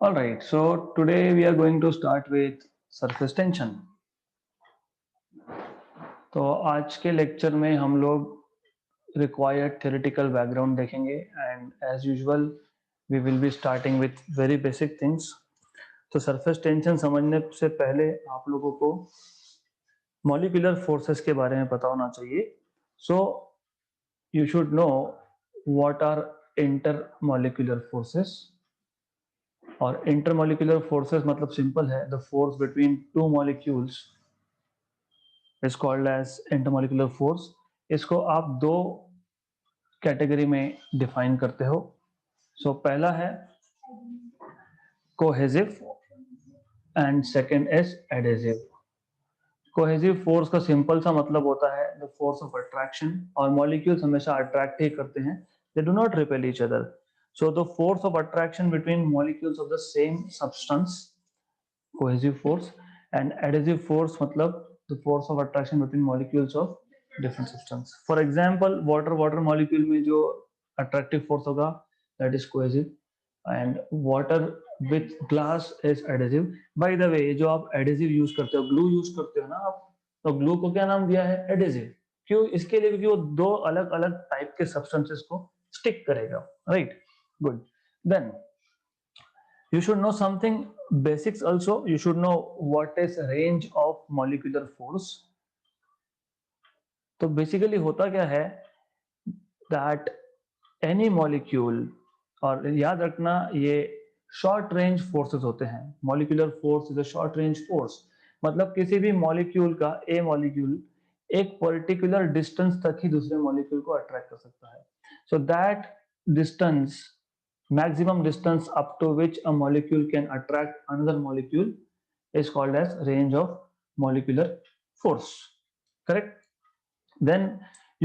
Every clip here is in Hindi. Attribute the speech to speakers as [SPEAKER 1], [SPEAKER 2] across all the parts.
[SPEAKER 1] All right, so today we are going to start with surface tension. तो आज के लेक्चर में हम लोग रिक्वायर्ड थ्योरेटिकल बैकग्राउंड देखेंगे and as usual we will be starting with very basic things. तो सरफेस टेंशन समझने से पहले आप लोगों को मॉलिक्यूलर फोर्सेस के बारे में पता होना चाहिए. So you should know what are intermolecular forces. और इंटरमॉलिक्यूलर फोर्सेस मतलब सिंपल है, the force between two molecules is called as intermolecular force. इसको आप दो कैटेगरी में डिफाइन करते हो. सो पहला है cohesive and second is adhesive. Cohesive force का सिंपल सा मतलब होता है द फोर्स ऑफ अट्रैक्शन, और मॉलिक्यूल्स हमेशा अट्रैक्ट ही करते हैं, they do not repel each other. So the force of attraction between molecules of the same substance, cohesive force. And adhesive force मतलब the force of attraction between molecules of different substance. For example, water molecule में जो attractive force होगा that is cohesive, and water with glass is adhesive. By the way, जो आप adhesive use करते हो, glue use करते हो ना आप, तो glue को क्या नाम दिया है? adhesive. क्यों? इसके लिए क्योंकि वो दो अलग अलग टाइप के substances को stick करेगा. Right? Good. Then you should know something basics also. You should know what is range of molecular force. तो बेसिकली होता क्या है that any molecule, और याद रखना ये शॉर्ट रेंज फोर्सेस होते हैं. Molecular force is a short range force. मतलब किसी भी मॉलिक्यूल का ए मॉलिक्यूल एक पर्टिकुलर डिस्टेंस तक ही दूसरे मॉलिक्यूल को अट्रैक्ट कर सकता है. So that distance, maximum distance up to which a molecule can attract another molecule, is called as range of molecular force. Correct? Then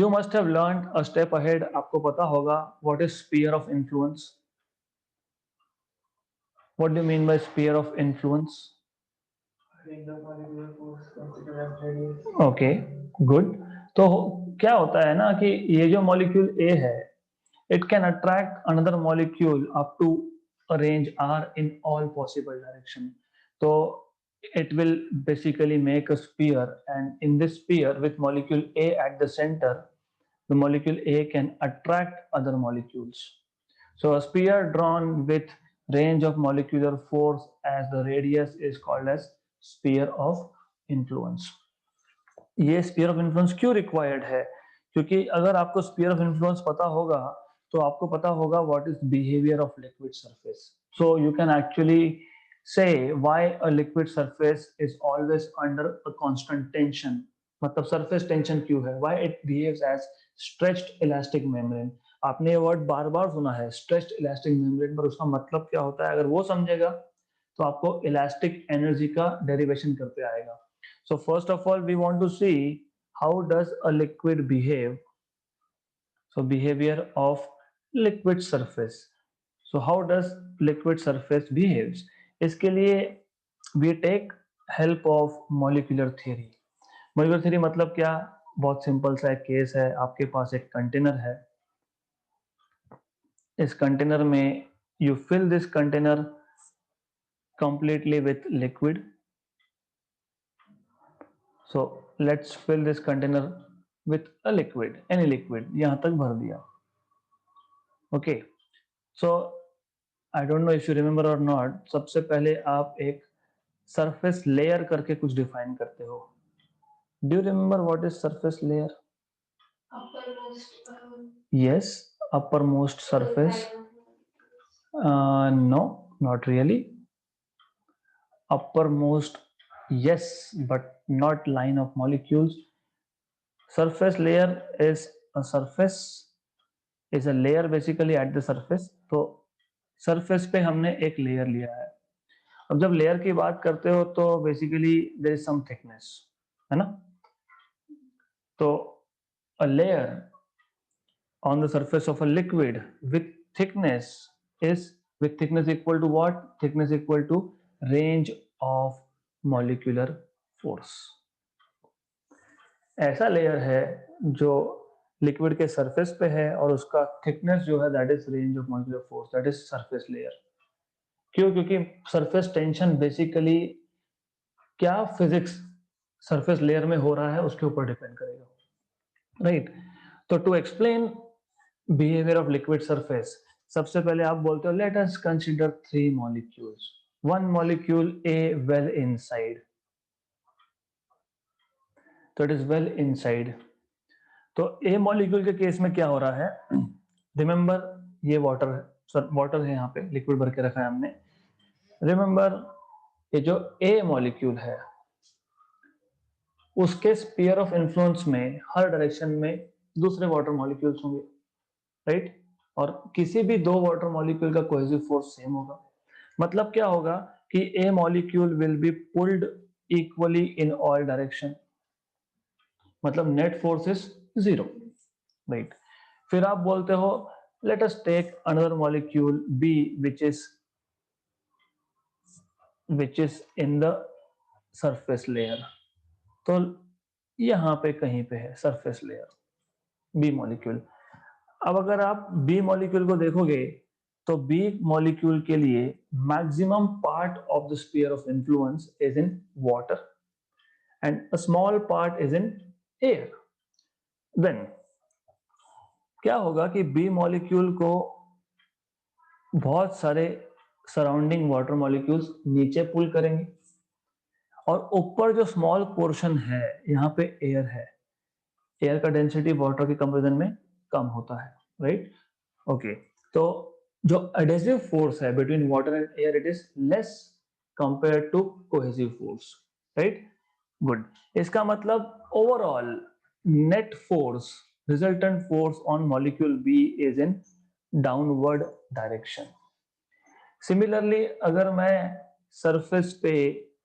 [SPEAKER 1] you must have learned a step ahead. आपको पता होगा what is sphere of influence. What do you mean by sphere of influence? Okay, good. तो क्या होता है ना कि ये जो मॉलिक्यूल A है, it can attract another molecule up to a range r in all possible direction. So it will basically make a sphere, and in this sphere with molecule A at the center, the molecule A can attract other molecules. So a sphere drawn with range of molecular force as the radius is called as sphere of influence. ये sphere of influence क्यों required है? क्योंकि अगर आपको sphere of influence पता होगा तो आपको पता होगा what is behavior of liquid surface. So you can actually say why a liquid surface is always under a constant tension. मतलब surface tension क्यों है? Why it behaves as stretched elastic membrane. आपने ये वर्ड बार बार सुना है stretched elastic membrane, पर उसका मतलब क्या होता है अगर वो समझेगा तो आपको elastic energy का derivation करते आएगा. So first of all, we want to see how does a liquid behave. So behavior of liquid surface. So how does liquid surface behaves? इसके लिए we take help of molecular theory. Molecular theory मतलब क्या? बहुत सिंपल सा एक केस है. आपके पास एक कंटेनर है. इस कंटेनर में you fill this container completely with liquid. So let's fill this container with a liquid, any liquid. यहां तक भर दिया. Okay, so I don't know if you remember or not. सबसे पहले आप एक surface layer करके कुछ define करते हो. Do you remember what is surface layer? Yes, uppermost surface. No, not really. Uppermost, yes, but not line of molecules. Surface layer is a surface, is a layer basically at the surface. तो surface पे हमने एक layer लिया है. अब जब लेयर की बात करते हो तो basically there is some thickness, है ना. तो a layer on the surface of a liquid with thickness is, with thickness equal to what? Thickness equal to range of molecular force. ऐसा लेयर है जो लिक्विड के सरफेस पे है और उसका थिकनेस जो है that is range of molecular force, that is surface layer. क्यों? क्योंकि सरफेस टेंशन बेसिकली क्या फिजिक्स सरफेस लेयर में हो रहा है उसके ऊपर डिपेंड करेगा, राइट? तो to explain behaviour of liquid surface, सबसे पहले आप बोलते हो let us consider 3 molecules, one molecule A well inside, तो इट इज वेल इनसाइड। तो ए मॉलिक्यूल के केस में क्या हो रहा है, रिमेंबर ये वाटर है, सर वाटर है, यहाँ पे लिक्विड भर के रखा है हमने। रिमेंबर ये जो ए मॉलिक्यूल है उसके स्पीयर ऑफ इन्फ्लुएंस में हर डायरेक्शन में दूसरे वाटर मॉलिक्यूल्स होंगे, राइट? और किसी भी दो वाटर मॉलिक्यूल का कोहेसिव फोर्स सेम होगा। मतलब क्या होगा कि A molecule will be pulled equally in all direction, मतलब नेट फोर्स इज 0, राइट? फिर आप बोलते हो let us take another molecule B which is in the surface layer, तो यहां पे कहीं पे है सरफेस लेयर बी मॉलिक्यूल। अब अगर आप बी मॉलिक्यूल को देखोगे तो बी मॉलिक्यूल के लिए maximum part of the sphere of influence is in water and a small part is in air. Then क्या होगा कि बी मॉलिक्यूल को बहुत सारे सराउंडिंग वाटर मॉलिक्यूल्स नीचे पुल करेंगे और ऊपर जो स्मॉल पोर्शन है यहाँ पे एयर है, एयर का डेंसिटी वाटर के कंपेरिजन में कम होता है, राइट? ओके, तो जो एडहेसिव फोर्स है between water and air it is less compare to cohesive force, right? Good. इसका मतलब overall net force, resultant force on molecule B is in downward direction. Similarly अगर मैं सरफेस पे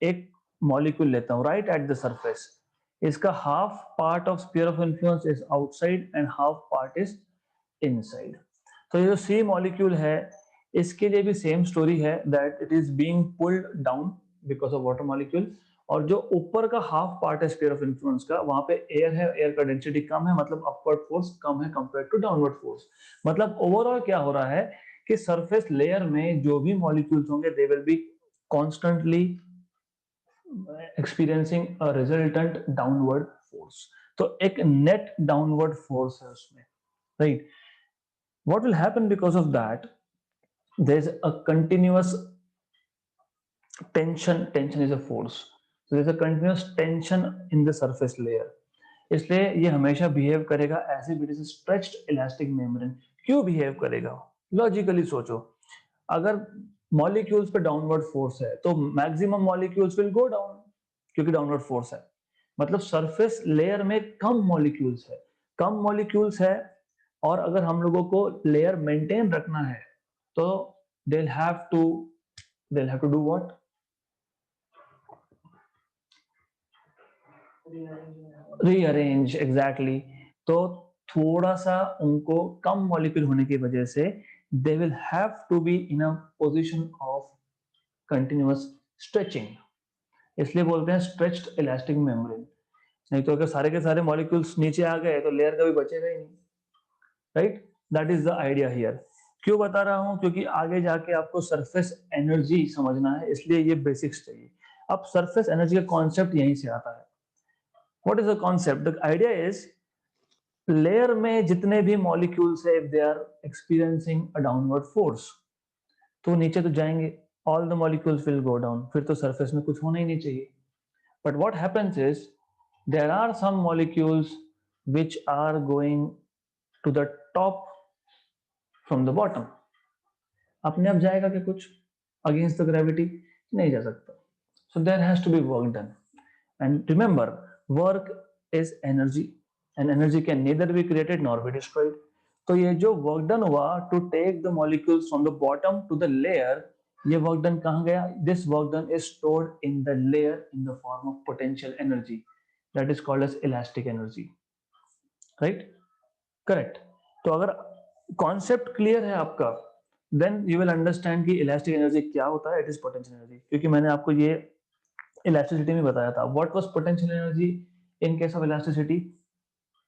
[SPEAKER 1] एक मॉलिक्यूल लेता हूं राइट एट द सरफेस, इसका half part of sphere of influence is outside and half part is inside. तो ये जो सी मॉलिक्यूल है इसके लिए भी सेम स्टोरी है that it is being pulled down because of water molecule, और जो ऊपर का हाफ पार्ट है स्फीयर ऑफ इन्फ्लुएंस का वहां पे एयर है, एयर का डेंसिटी कम है, मतलब अपवर्ड फोर्स कम है कंपेयर टू डाउनवर्ड फोर्स। मतलब ओवरऑल क्या हो रहा है कि सरफेस लेयर में जो भी मॉलिक्यूल्स होंगे दे will be constantly experiencing a resultant downward force. तो एक नेट डाउनवर्ड फोर्स है उसमें, right? What will happen because of that? There is a continuous tension. Tension is a force. So there is a continuous tension in the surface layer. इसलिए ये हमेशा बिहेव करेगा as if it is stretched elastic membrane. क्यों बिहेव करेगा? लॉजिकली सोचो, अगर मॉलिक्यूल्स पे डाउनवर्ड फोर्स है तो maximum molecules will go down क्योंकि डाउनवर्ड फोर्स है। मतलब सरफेस लेयर में कम मॉलिक्यूल्स है, कम मॉलिक्यूल्स है, और अगर हम लोगों को लेयर मेंटेन रखना है तो they'll have to do what? Rearrange, exactly. तो थोड़ा सा उनको कम मॉलिक्यूल होने की वजह से they will have to be in a position of continuous stretching, इसलिए बोलते हैं स्ट्रेच्ड इलास्टिक मेम्ब्रेन। नहीं तो अगर सारे के सारे मॉलिक्यूल्स नीचे आ गए तो लेयर कभी बचेगा ही नहीं, right? That is the idea here. क्यों बता रहा हूं? क्योंकि आगे जाके आपको सरफेस एनर्जी समझना है, इसलिए ये बेसिक्स चाहिए। अब सरफेस एनर्जी का कॉन्सेप्ट यहीं से आता है। What is the concept? The idea is layer में जितने भी मॉलिक्यूल्स है if they are experiencing a downward force तो नीचे तो जाएंगे, all the molecules will go down, फिर तो सरफेस में कुछ होना ही नहीं चाहिए। But what happens is there are some molecules which are going to the top from the bottom. अपने आप जाएगा क्या कुछ अगेंस्ट द ग्रेविटी? नहीं जा सकता। So there has to be work done, and remember work is energy and energy can neither be created nor be destroyed. तो ये जो वर्क डन हुआ to take the molecules from the bottom to the layer, ये वर्क डन कहां गया? This work done is stored in the layer in the form of potential energy that is called as elastic energy, right? Correct. तो अगर कॉन्सेप्ट क्लियर है आपका देन यू विल अंडरस्टैंड कि इलास्टिक एनर्जी क्या होता है। इट इज पोटेंशियल एनर्जी, क्योंकि मैंने आपको ये इलास्टिसिटी में बताया था। What was potential energy in case of elasticity?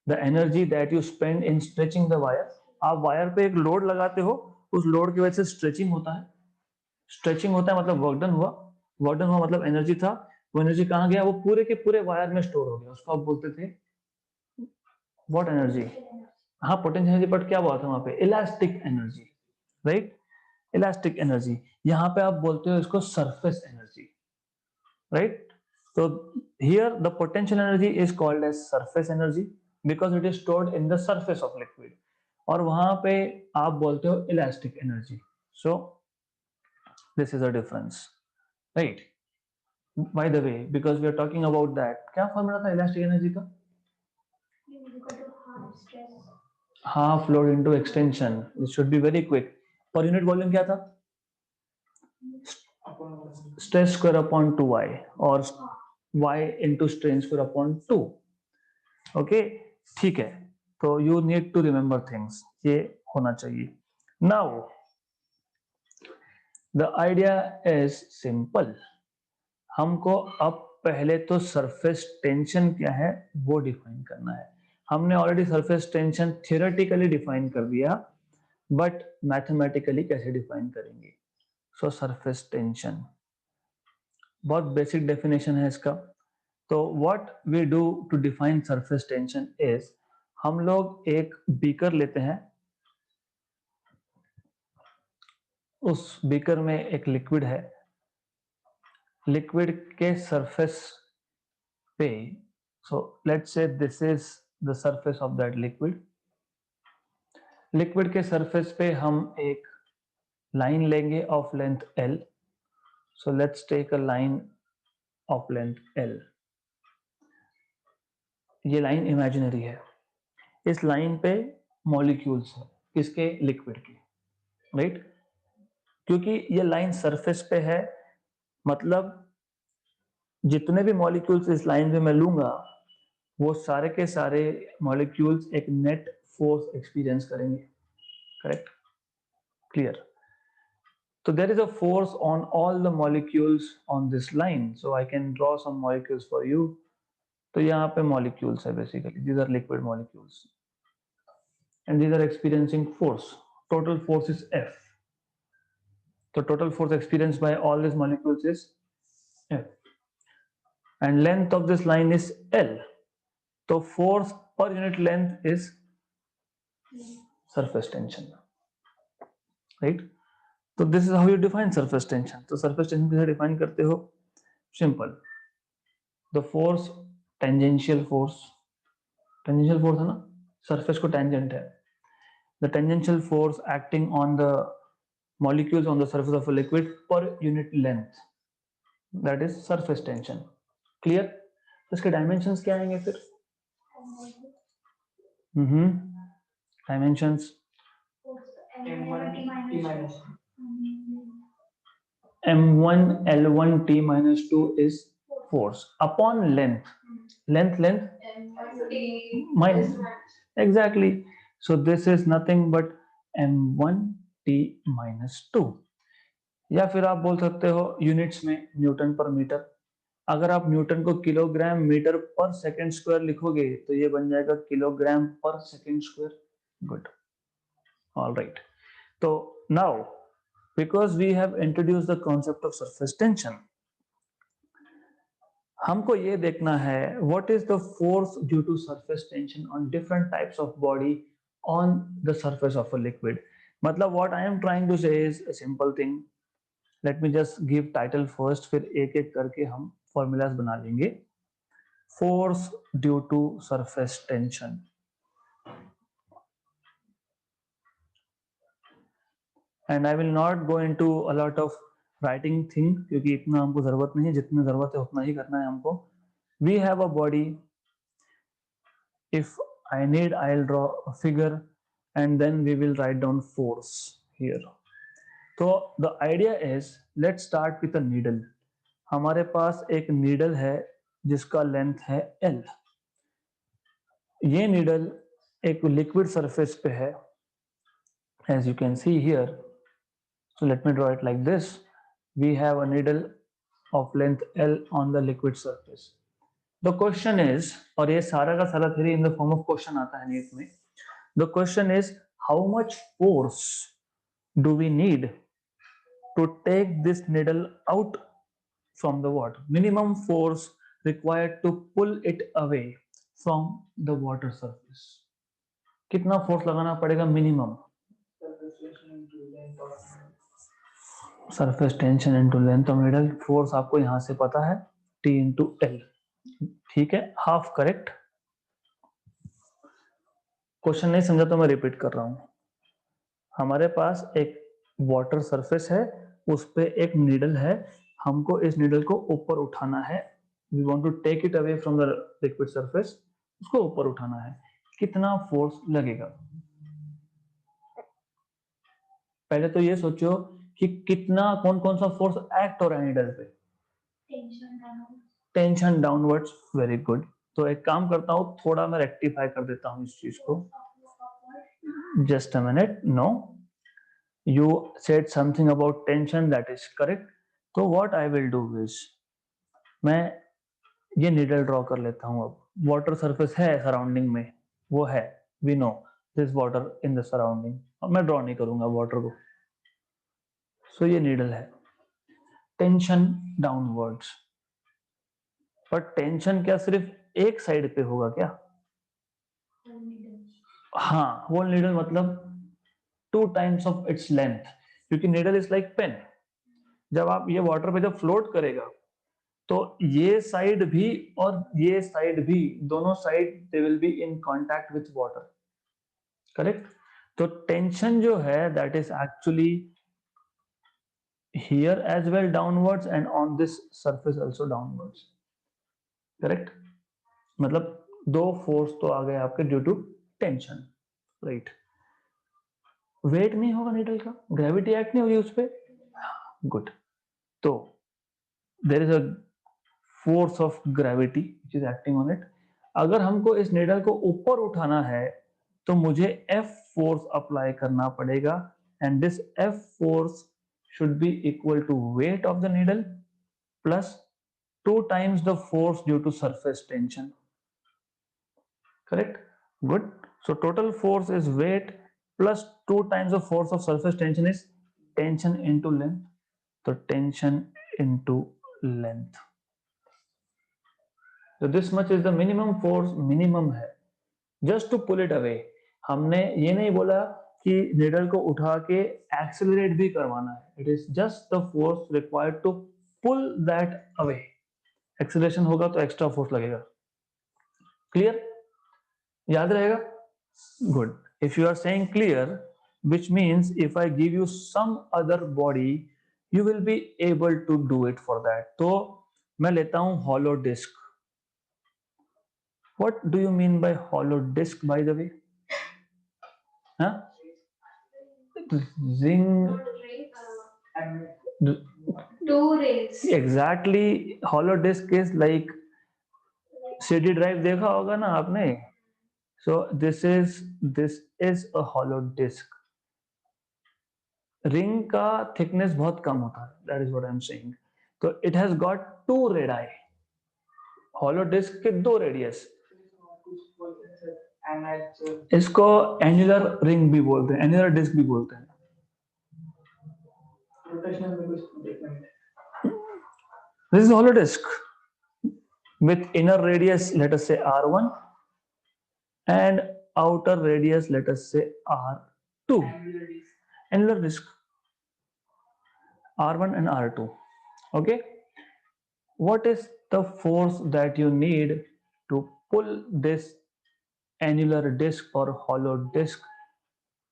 [SPEAKER 1] The energy that you spend in stretching the wire. आप वायर पे एक लोड लगाते हो, उस लोड की वजह से स्ट्रेचिंग होता है, स्ट्रेचिंग होता है मतलब वर्क डन हुआ, वर्क डन हुआ मतलब एनर्जी था, वो एनर्जी कहाँ गया, वो पूरे के पूरे वायर में स्टोर हो गया, उसको आप बोलते थे व्हाट एनर्जी, हाँ पोटेंशियल एनर्जी, बट क्या हुआ था वहां पे, elastic energy, right, elastic energy. यहाँ पे आप बोलते हो इसको surface energy, right. So here the potential energy is called as surface energy because it is stored in the surface of liquid, और वहां पे आप बोलते हो elastic energy. So this is a difference, right? By the way, because we are talking about that, क्या फॉर्मूला था elastic energy का? Half load into extension. It should be very quick. Per unit volume क्या था? Stress square upon 2y और y into strain square upon 2. Okay, ठीक है, तो you need to remember things, ये होना चाहिए। Now the idea is simple, हमको अब पहले तो सरफेस टेंशन क्या है वो डिफाइन करना है। हमने already surface tension theoretically define कर दिया, बट मैथमेटिकली कैसे डिफाइन करेंगे। सो सरफेस टेंशन बहुत बेसिक डेफिनेशन है इसका। तो what we do to define surface tension is, हम लोग एक बीकर लेते हैं, उस बीकर में एक लिक्विड है, लिक्विड के सरफेस पे, so let's say this is the surface of that liquid, liquid के सरफेस पे हम एक लाइन लेंगे of length L, so let's take a line of length L, ये लाइन इमेजिनरी है, इस लाइन पे मॉलिक्यूल्स है, किसके, लिक्विड के, राइट। क्योंकि ये लाइन सरफेस पे है, मतलब जितने भी मॉलिक्यूल्स इस लाइन पे मैं लूंगा वो सारे के सारे मॉलिक्यूल्स एक नेट फोर्स एक्सपीरियंस करेंगे, correct, clear. So there is a force on all the molecules on this line, so I can draw some molecules for you. तो यहाँ पे molecules है basically, these are liquid molecules and these are experiencing force, total force is F, so total force experienced by all these molecules is F, and length of this line is L, so force per unit length is surface tension, right? So this is how you define surface tension. तो surface tension कैसे define करते हो? Simple. The force, tangential force है ना, surface को tangent है, the tangential force acting on the molecules on the surface of a liquid per unit length, that is surface tension. Clear? तो इसके dimensions क्या आएंगे फिर? Dimensions M1 L1 T minus 2 is force upon length, minus, exactly, so this is nothing but M1 T minus 2, या फिर आप बोल सकते हो यूनिट्स में न्यूटन पर मीटर, अगर आप न्यूटन को किलोग्राम मीटर पर सेकंड स्क्वायर लिखोगे तो ये बन जाएगा किलोग्राम पर second square, good, all right. तो now because we have introduced the concept of surface tension, हमको ये देखना है what is the force due to surface tension on different types of body on the surface of a liquid। मतलब what I am trying to say is a simple thing, let me just give title first, फिर एक एक करके हम formulas बना लेंगे। force due to surface tension, and I will not go into a lot of writing thing क्योंकि इतना हमको जरूरत नहीं है, जितनी जरूरत है उतना ही करना है हमको। We have a body, if I need I'll draw a figure and then we will write down force here। तो the idea is let's start with a needle, हमारे पास एक needle है जिसका length है L, ये needle एक liquid surface पे है as you can see here, so let me draw it like this, we have a needle of length L on the liquid surface। The question is, और ये सारा का सारा theory in the form of question आता है नीट में, the question is how much force do we need to take this needle out from the water. Minimum force required to pull it away from the water surface. कितना फोर्स लगाना पड़ेगा minimum? Surface tension into length of needle. Force आपको यहां से पता है, T इंटू एल. ठीक है, हाफ करेक्ट. क्वेश्चन नहीं समझा तो मैं रिपीट कर रहा हूं. हमारे पास एक वाटर सरफेस है, उस पे एक नीडल है, हमको इस नीडल को ऊपर उठाना है. We want to take it away from the liquid surface. उसको ऊपर उठाना है. कितना फोर्स लगेगा? पहले तो ये सोचो कि कितना, कौन कौन सा फोर्स एक्ट हो रहा है नीडल पे. Tension downwards. Very good. तो एक काम करता हूं, थोड़ा मैं रेक्टिफाई कर देता हूं इस चीज को. Just a minute. No, you said something about tension, that is correct. तो what I will do is, मैं ये नीडल ड्रॉ कर लेता हूं. अब वाटर सरफेस है सराउंडिंग में, वो है, we know this water in the surrounding. अब मैं ड्रॉ नहीं करूंगा वाटर को. सो ये नीडल है, टेंशन डाउनवर्ड्स. पर टेंशन क्या सिर्फ एक साइड पे होगा क्या? हाँ, होल नीडल मतलब 2 टाइम्स ऑफ इट्स लेंथ, क्योंकि नीडल इज लाइक पेन. जब आप ये वाटर पे जब फ्लोट करेगा तो ये साइड भी और ये साइड भी, दोनों side they will be in contact with water. Correct. तो टेंशन जो है that is actually here as well downwards and on this surface also downwards. Correct. मतलब दो फोर्स तो आ गए आपके due to tension. Right. Wait नहीं होगा नीडल का, ग्रेविटी एक्ट नहीं होगी उस पर. गुड. तो there is a force of gravity which is acting on it. अगर हमको इस नीडल को ऊपर उठाना है तो मुझे F फोर्स अप्लाई करना पड़ेगा, and this F force should be equal to weight of the needle plus 2 times the force due to surface tension. Correct? Good. So total force is weight plus 2 times the force of surface tension is tension into length. So tension into length. So this much is the minimum force. Minimum है. Just to pull it away. हमने ये नहीं बोला कि नीडल को उठा के एक्सेलरेट भी करवाना है. It is just the force required to pull that away. Acceleration होगा तो एक्स्ट्रा फोर्स लगेगा. क्लियर? याद रहेगा? Good. If you are saying clear, which means if I give you some other body, you will be able to do it for that. तो मैं लेता हूं hollow disk. What do you mean by hollow disk, by the way? Huh? Ring. Two rays. Exactly. Hollow disk is like CD drive देखा होगा ना आपने. So this is a hollow disk. Ring का थिकनेस बहुत कम होता है. That is what I am saying. तो it has got 2 radii. Hollow disk के 2 रेडियस. इसको एन्युलर रिंग भी बोलते हैं, एन्युलर डिस्क भी बोलते हैं. This is hollow disk with inner radius, let us say R1, and outer radius, let us say R2. Annular disk, R1 and R2. Okay. What is the force that you need to pull this annular disk or hollow disk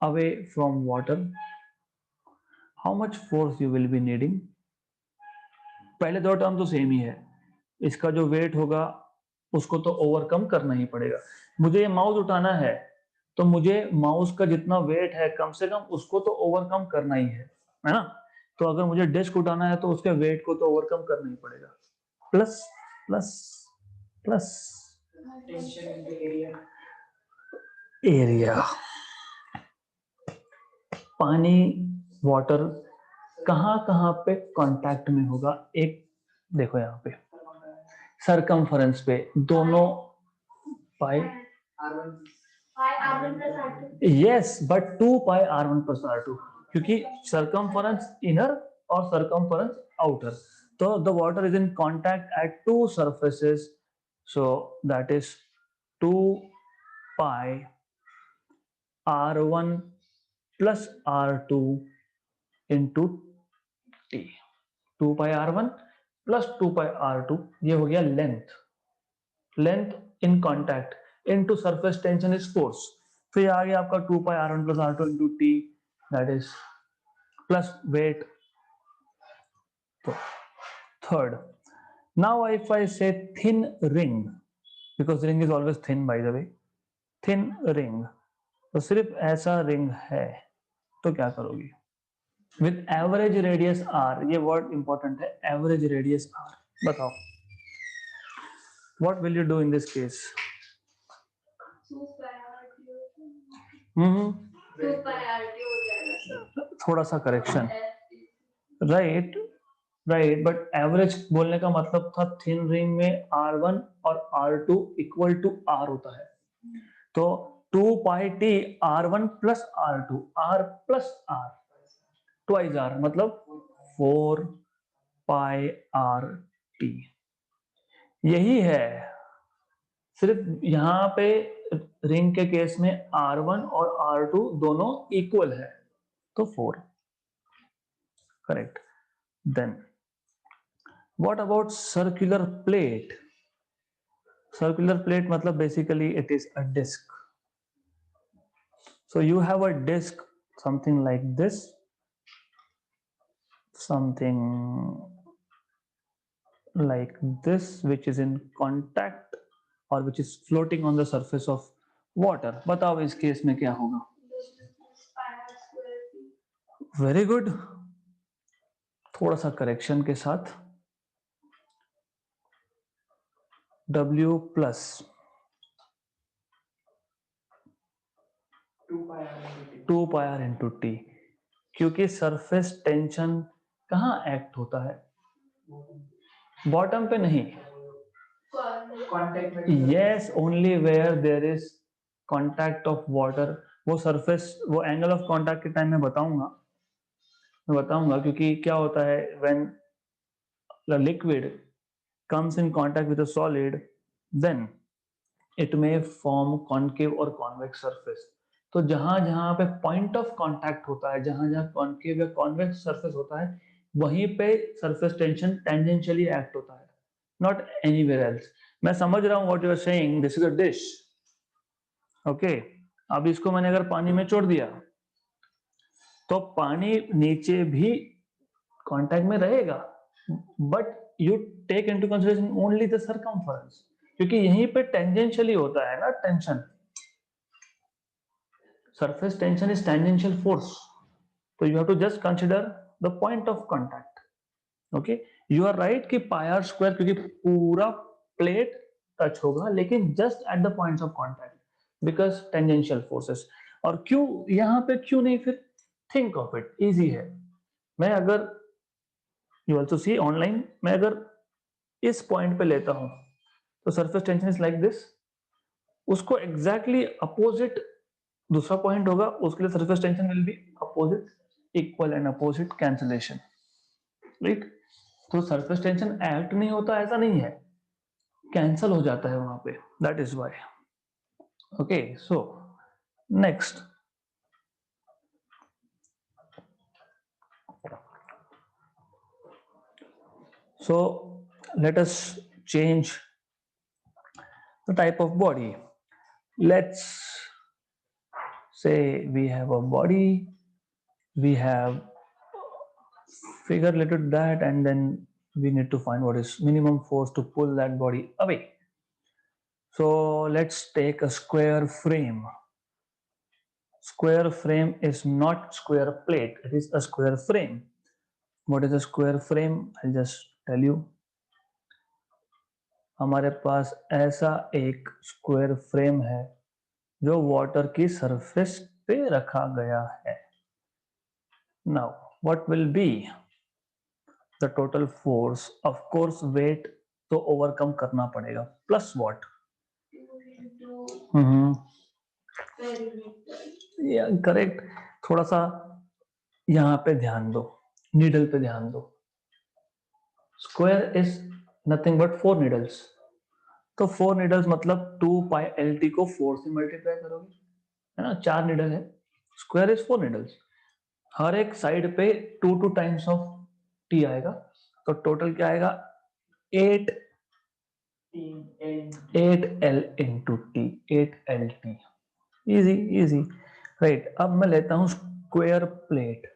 [SPEAKER 1] away from water? How much force you will be needing? पहले दो टर्म तो सेम ही है. इसका जो वेट होगा उसको तो ओवरकम करना ही पड़ेगा. मुझे ये माउस उठाना है तो मुझे माउस का जितना वेट है कम से कम उसको तो ओवरकम करना ही है ना. तो अगर मुझे डिस्क उठाना है तो उसके वेट को तो ओवरकम करना ही पड़ेगा. Plus plus plus area. पानी, वाटर कहां कहां पे कांटेक्ट में होगा? एक देखो यहाँ पे सरकमफरेंस पे दोनों pi. Yes, but 2 pi R1 plus R2, क्योंकि circumference inner or circumference outer. So the water is in contact at two surfaces, so that is 2 pi r1 plus r2 into t. 2 pi r1 plus 2 pi r2, ये हो गया length in contact into surface tension is force. फिर आ गया आपका 2 pi r1 plus r2 into t, that is plus weight. Third, now if I say thin ring, because ring is always thin by the way, thin ring, तो सिर्फ ऐसा रिंग है तो क्या करोगी? विद एवरेज रेडियस r, ये वर्ड इंपॉर्टेंट है, एवरेज रेडियस r. बताओ what will you do in this case?
[SPEAKER 2] 2 pi r2
[SPEAKER 1] 2
[SPEAKER 2] pi r2 हो जाएगा.
[SPEAKER 1] थोड़ा सा correction, right right, but average बोलने का मतलब था थिन रिंग में r1 और r2 इक्वल टू r होता है, तो 2 pi T r1 plus r2, r plus r twice r, मतलब 4 पाई r t. यही है, सिर्फ यहाँ पे रिंग के केस में r1 और r2 दोनों इक्वल है, तो 4. Correct. Then what about circular plate? Circular plate मतलब basically it is a disc. So you have a disc something like this, something like this, which is in contact or which is floating on the surface of water. बताओ इस केस में क्या होगा? वेरी गुड, थोड़ा सा करेक्शन के साथ W plus 2 pi r into T, क्योंकि सरफेस टेंशन कहाँ एक्ट होता है? बॉटम पे नहीं, yes, only where there is contact of water. वो सरफेस, वो एंगल ऑफ कांटेक्ट के टाइम में बताऊंगा क्योंकि क्या होता है when the liquid comes in contact with a solid, then it may form concave or convex surface. तो जहां जहां पे पॉइंट ऑफ कांटेक्ट होता है, जहां जहां कॉन्केव या कॉन्वेक्स सरफेस होता है, वहीं पे सरफेस टेंशन टेंजेंशियली एक्ट होता है, नॉट एनीवेयर एल्स. मैं समझ रहा हूं what you are saying, this is a dish, okay. अब इसको मैंने अगर पानी में छोड़ दिया तो पानी नीचे भी कांटेक्ट में रहेगा, but you take into consideration only the circumference, क्योंकि यहीं पे टेंजेंशियली होता है ना tension. Surface tension is tangential force, तो you have to just consider the point of contact. Okay, you are right कि पाई आर स्क्वायर, क्योंकि पूरा प्लेट टच होगा, लेकिन just at the points of contact because tangential forces. और क्यों यहां पे, क्यों नहीं? फिर थिंक ऑफ इट, इजी है. मैं अगर यू ऑल्सो सी ऑनलाइन, मैं अगर इस पॉइंट पे लेता हूं तो surface tension is like this, उसको एग्जैक्टली अपोजिट दूसरा पॉइंट होगा, उसके लिए surface tension will be opposite, equal and opposite cancellation, right. तो सरफेस टेंशन एक्ट नहीं होता ऐसा नहीं है, कैंसल हो जाता है वहां पे, that is why. Okay, so next, so let us change the type of body. Let's say we have a body, we have figure related to that, and then we need to find what is minimum force to pull that body away. So let's take a square frame. Square frame is not square plate, it is a square frame. What is a square frame? I'll just tell you. हमारे पास ऐसा एक स्क्वायर फ्रेम है जो वाटर की सरफेस पे रखा गया है. Now what will be the total force? Of course weight तो ओवरकम करना पड़ेगा, प्लस व्हाट? करेक्ट. थोड़ा सा यहाँ पे ध्यान दो, नीडल पे ध्यान दो, square is nothing but 4 needles, तो 4 नीडल्स मतलब 2 पाई एल टी को 4 से मल्टीप्लाई करोगे, है ना, 4 नीडल है, स्क्वायर इज 4 नीडल्स, हर एक साइड पे 2 टाइम्स ऑफ टी आएगा, तो टोटल क्या आएगा 8 8L into T, 8LT, easy easy, right. अब मैं लेता हूं square plate,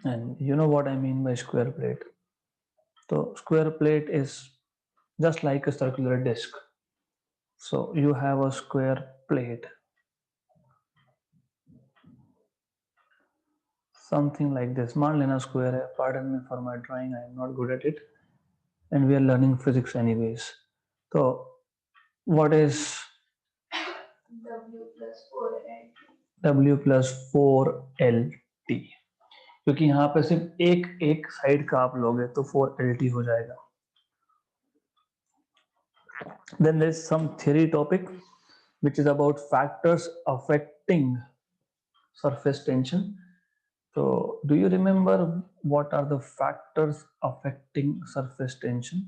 [SPEAKER 1] and you know what I mean by square plate, तो square plate is just like a circular disc, so you have a square plate, something like this, मान लेना स्क्वायर है, pardon me for my drawing, I am not good at it and we are learning physics anyways, so what is
[SPEAKER 2] W plus 4L.
[SPEAKER 1] W plus 4LT, क्योंकि यहाँ पे सिर्फ एक एक साइड का आप लोगे तो 4LT हो जाएगा। Then there is some theory topic which is about factors affecting surface tension. So do you remember what are the factors affecting surface tension?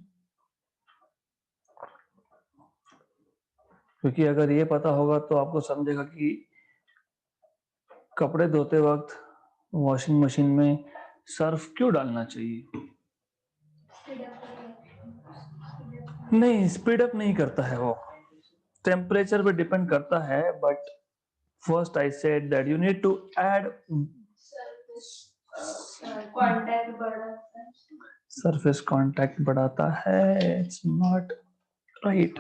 [SPEAKER 1] क्योंकि अगर ये पता होगा तो आपको समझेगा कि कपड़े धोते वक्त वॉशिंग मशीन में सर्फ क्यों डालना चाहिए। नहीं, स्पीड अप नहीं करता है, वो टेम्परेचर पे डिपेंड करता है, but first I said that you need to add surface contact बढ़ाता है, it's not right,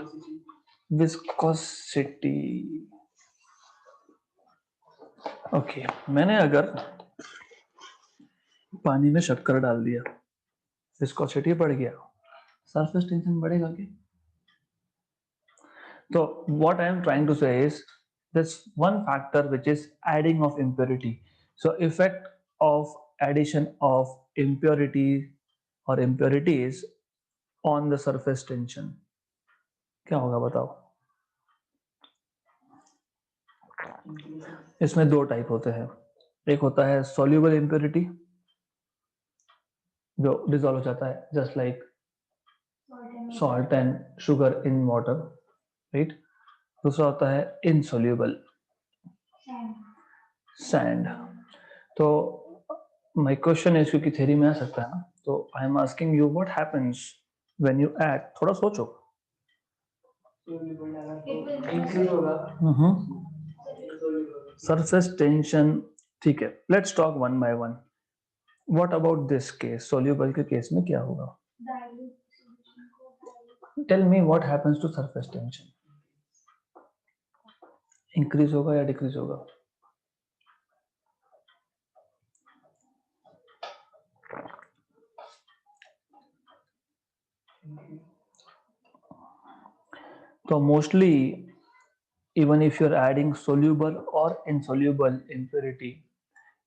[SPEAKER 1] viscosity. Okay, मैंने अगर पानी में शक्कर डाल दिया, विस्कोसिटी बढ़ गया, सरफेस टेंशन बढ़ेगा क्या? तो what I am trying to say is this one factor which is adding of impurity. So effect of addition of impurity or impurities on the surface tension क्या होगा बताओ? इसमें दो टाइप होते हैं, एक होता है soluble impurity जो डिसॉल्व हो जाता है just like salt and sugar in water, right. दूसरा होता है insoluble sand। तो my question is, क्योंकि थ्योरी में आ सकता है ना, तो I am asking you what happens when you add, थोड़ा सोचो। सरफेस टेंशन, ठीक है, let's talk one by one. What about this case, soluble के केस में क्या होगा? Tell me what happens to surface tension, increase होगा या डिक्रीज होगा? तो mostly even if you're adding soluble or insoluble impurity,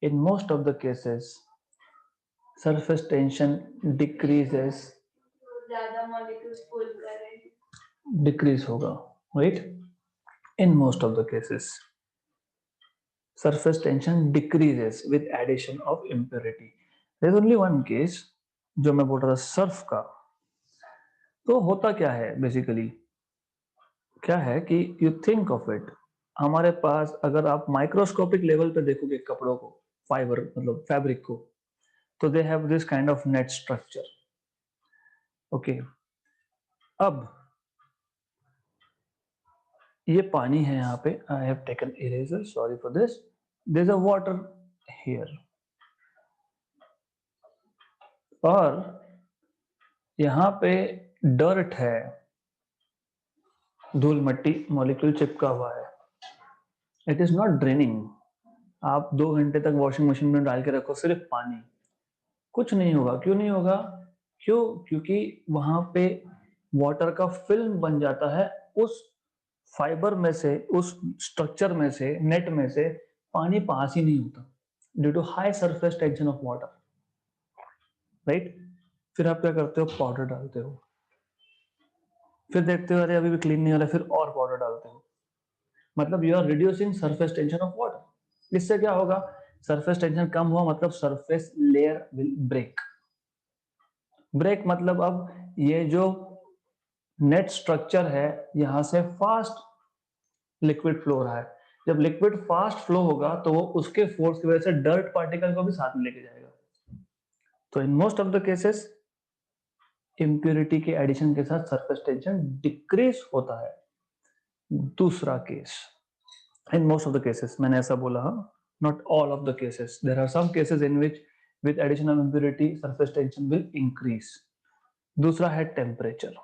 [SPEAKER 1] in most of the cases surface tension decreases, decrease होगा, right? In most of the cases surface tension decreases with addition of impurity. There's only one case जो मैं बोल रहा था सर्फ का, तो होता क्या है बेसिकली, क्या है कि यू थिंक ऑफ इट, हमारे पास अगर आप माइक्रोस्कोपिक लेवल पे देखोगे कपड़ों को, फाइबर मतलब फैब्रिक को, तो they have this kind of net structure, okay. अब ये पानी है यहाँ पे, I have taken eraser, sorry for this, there is a water here, और यहाँ पे डर्ट है, धूल मट्टी मॉलिक्यूल चिपका हुआ है, इट इज नॉट ड्रेनिंग। आप 2 घंटे तक वॉशिंग मशीन में डाल के रखो सिर्फ पानी, कुछ नहीं होगा। क्यों नहीं होगा? क्यों? क्योंकि वहां पे वाटर का फिल्म बन जाता है, उस फाइबर में से, उस स्ट्रक्चर में से, नेट में से पानी पास ही नहीं होता due to high surface tension of water, right. फिर आप क्या करते हो? पाउडर डालते हो, फिर देखते हो अरे अभी भी क्लीन नहीं हो रहा, फिर और पाउडर डालते हो, मतलब you are reducing surface tension of water. इससे क्या होगा? सरफेस टेंशन कम हुआ मतलब surface layer will break. Break मतलब अब ये जो नेट स्ट्रक्चर है यहां से फास्ट लिक्विड फ्लो हो रहा है। जब लिक्विड फास्ट फ्लो होगा तो वो उसके फोर्स की वजह से डर्ट पार्टिकल को भी साथ में लेके जाएगा। तो in most of the cases impurity के एडिशन के साथ सरफेस टेंशन डिक्रीज होता है। दूसरा case, in most of the cases मैंने ऐसा बोला, not all of the cases, there are some cases in which with addition of impurity surface tension will increase. दूसरा है temperature.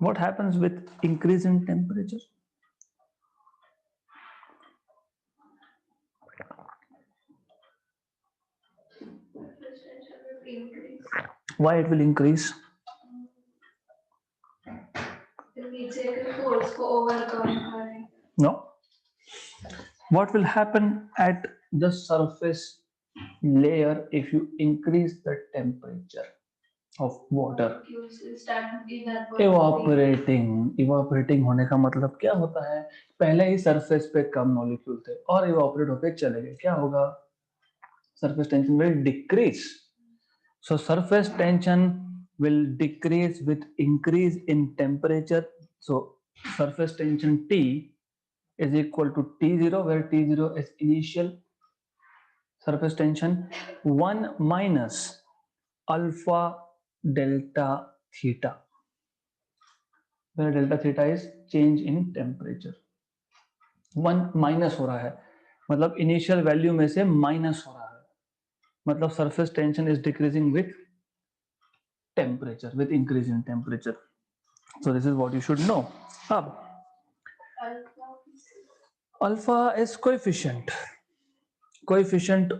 [SPEAKER 1] What happens with increase in temperature?
[SPEAKER 2] Surface tension will increase.
[SPEAKER 1] Why it will increase?
[SPEAKER 2] The नीचे के force को overcome करें.
[SPEAKER 1] No. What will happen at the surface layer if you increase the temperature of water?
[SPEAKER 2] Molecules will start
[SPEAKER 1] Evaporating. Evaporating होने का मतलब क्या होता है? पहले ही सरफेस पे कम मॉलिक्यूल थे और इवापोरेट होके चले गए, क्या होगा? Surface tension will decrease. So surface tension will decrease with increase in temperature. So surface tension T is equal to T0, where T0 is initial surface tension, 1 minus alpha delta theta, where delta theta is change in temperature. 1 minus हो रहा है मतलब इनिशियल वैल्यू में से माइनस हो रहा है, मतलब surface tension is decreasing with temperature, with increase in temperature. So this is what you should know. अब अल्फा इज कोएफिशिएंट। कोएफिशिएंट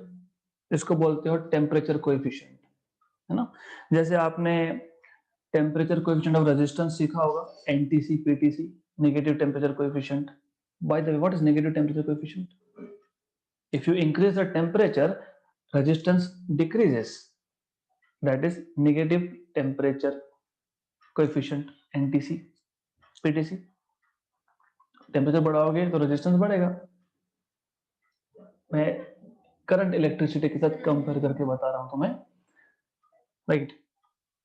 [SPEAKER 1] इसको बोलते हो टेम्परेचर कोएफिशिएंट, है ना? जैसे आपने टेम्परेचर कोएफिशिएंट ऑफ रेजिस्टेंस सीखा होगा, NTC PTC, negative temperature coefficient. By the way, what is negative temperature coefficient? If you increase the temperature, resistance decreases, that is negative temperature coefficient NTC PTC। Temperature बढ़ाओगे तो रेजिस्टेंस बढ़ेगा। मैं करंट इलेक्ट्रिसिटी के साथ कंपेयर करके बता रहा हूं तुम्हें, राइट?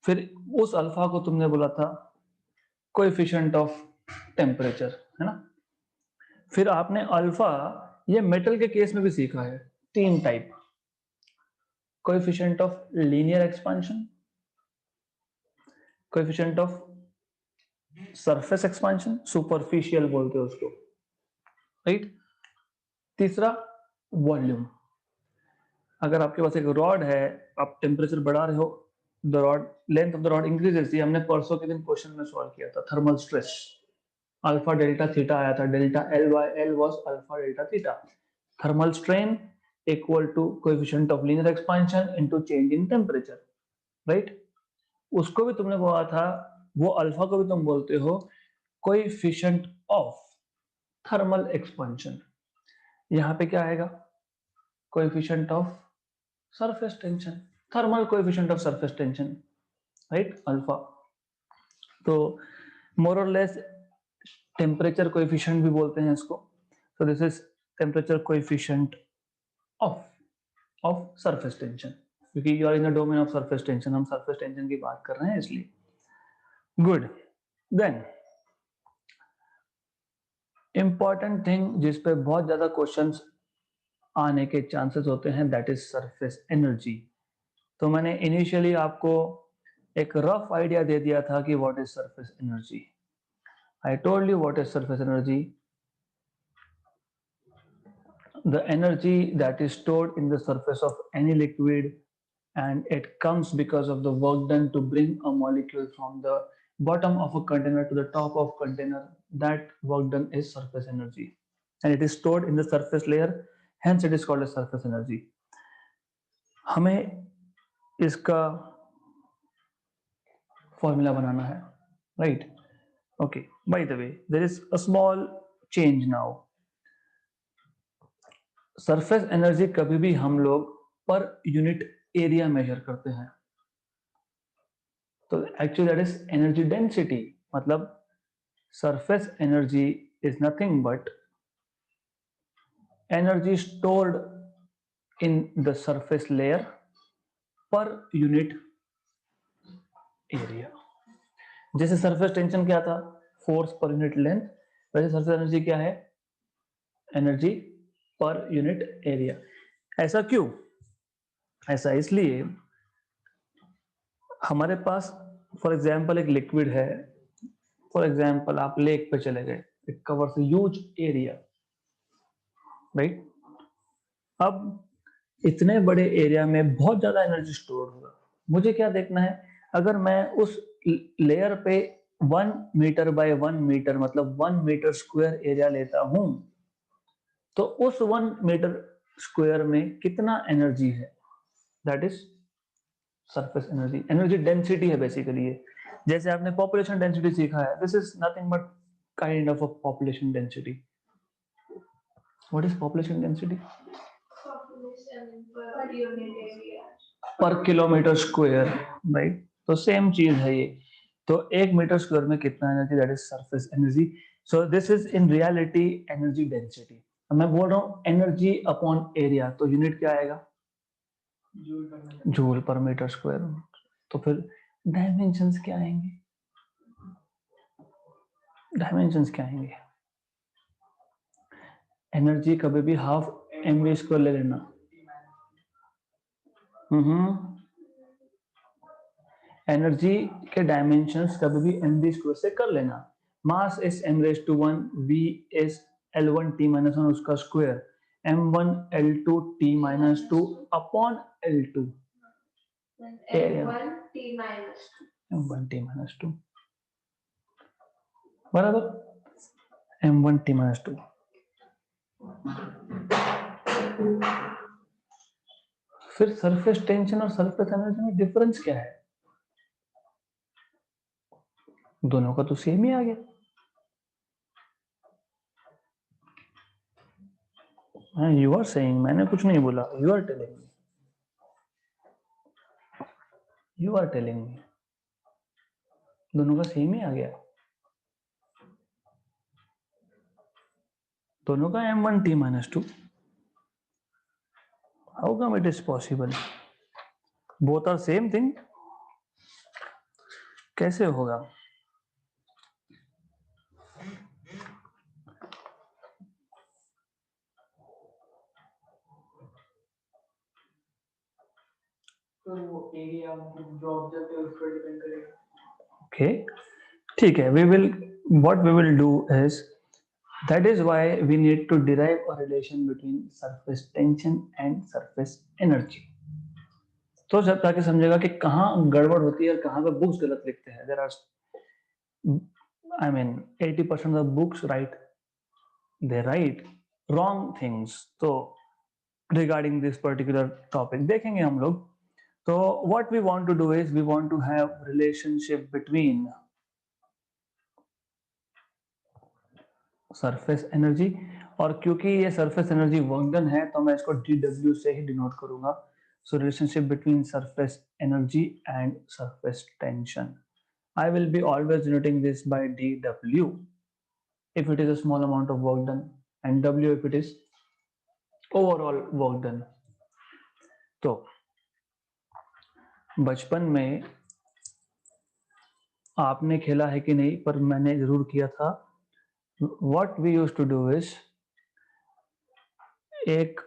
[SPEAKER 1] फिर उस अल्फा को तुमने बोला था कोएफिशिएंट ऑफ टेम्परेचर, है ना? फिर आपने अल्फा ये मेटल के केस में भी सीखा है, 3 type, coefficient of linear expansion, coefficient of surface expansion, superficial बोलते हैं उसको, राइट? तीसरा वॉल्यूम। अगर आपके पास एक रॉड है, आप टेम्परेचर बढ़ा रहे हो, the rod length of the rod increases. ये हमने परसों के दिन क्वेश्चन में सॉल्व किया था, thermal stress, alpha delta theta आया था, delta L by L was alpha delta theta. Thermal strain equal to coefficient of linear expansion into change in temperature, right? उसको भी तुमने बोला था, वो अल्फा को भी तुम बोलते हो कोएफिशिएंट ऑफ थर्मल एक्सपेंशन। यहाँ पे क्या आएगा? Coefficient of surface tension, thermal coefficient of surface tension, right? Alpha. तो मोर और लेस टेम्परेचर कोएफिशिएंट भी बोलते हैं इसको। So this is temperature coefficient of surface tension, क्योंकि you are in the domain of surface tension, हम सरफेस टेंशन की बात कर रहे हैं इसलिए। गुड। देन इंपॉर्टेंट थिंग जिस पे बहुत ज्यादा क्वेश्चंस आने के चांसेस होते हैं, दैट इज सरफेस एनर्जी। तो मैंने इनिशियली आपको एक रफ आइडिया दे दिया था कि what is surface energy. I told you what is surface energy, the energy that is stored in the surface of any liquid, and it comes because of the work done to bring a molecule from the bottom of a container to the top of container. That work done is surface energy, and it is stored in the surface layer, hence it is called as surface energy. हमें इसका फॉर्मूला बनाना है, right? Okay, by the way there is a small change now. Surface energy कभी भी हम लोग पर यूनिट एरिया मेजर करते हैं, तो actually that is energy density. मतलब surface energy is nothing but energy stored in the surface layer per unit area. जैसे सरफेस टेंशन क्या था, फोर्स पर यूनिट लेंथ, वैसे सरफेस एनर्जी क्या है, एनर्जी पर यूनिट एरिया। ऐसा क्यों? ऐसा इसलिए हमारे पास फॉर एग्जांपल एक लिक्विड है, फॉर एग्जांपल आप लेक पे चले गए, it covers huge area, right. अब इतने बड़े एरिया में बहुत ज्यादा एनर्जी स्टोर होगा। मुझे क्या देखना है, अगर मैं उस लेयर पे 1 मीटर बाय 1 मीटर मतलब 1 मीटर स्क्वायर एरिया लेता हूं, तो उस 1 मीटर स्क्वायर में कितना एनर्जी है, that is surface energy. Energy density है बेसिकली ये। जैसे आपने पॉपुलेशन डेंसिटी सीखा है, this is nothing but kind of a population density. What is population density?
[SPEAKER 2] Population per unit area.
[SPEAKER 1] पर किलोमीटर स्क्वायर, राइट। तो सेम चीज है ये। तो 1 मीटर स्क्वायर में कितना energy, that is surface energy. So this is in reality energy density. मैं बोल रहा हूँ एनर्जी अपॉन एरिया, तो यूनिट क्या आएगा, जूल पर मीटर स्क्वायर। तो फिर डायमेंशंस क्या आएंगे, डायमेंशंस क्या आएंगे, एनर्जी कभी भी हाफ mv स्क्वायर ले लेना। एनर्जी के डायमेंशंस कभी भी mv स्क्वायर से कर लेना। Mass is m raise to 1, v is l1 t minus 1 उसका square, m1 l2 t minus 2 upon l2
[SPEAKER 2] M1 T minus 2.
[SPEAKER 1] m1 t minus 2 बराबर m1 t माइनस 2। फिर सरफेस टेंशन और सरफेस एनर्जी में डिफरेंस क्या है? दोनों का तो सेम ही आ गया। यू आर सेइंग, मैंने कुछ नहीं बोला, you are telling me, you are telling me, दोनों का सेम ही आ गया। दोनों का m1 t minus 2। How come it is possible? Both are same thing। कैसे होगा? तो वो एरिया जो ऑब्जेक्ट है उस पर डिपेंड करेगा। ओके, ठीक है। what we will do is, that is why we need to derive a relation between surface tension and surface energy। तो जब ताकि समझेगा कि कहाँ गड़बड़ होती है और कहाँ पे बुक्स गलत लिखते हैं। There are, I mean, 80% of books they write wrong things। तो regarding this particular topic देखेंगे हम लोग। तो what we want to do is we want to have relationship between surface energy, और क्योंकि ये surface energy वर्क डन है तो मैं इसको dw से ही डिनोट करूंगा। So relationship between surface energy and surface tension, I will be always denoting this by dw if it is a small amount of work done and w if it is overall work done। तो बचपन में आपने खेला है कि नहीं, पर मैंने जरूर किया था। What we used to do is, एक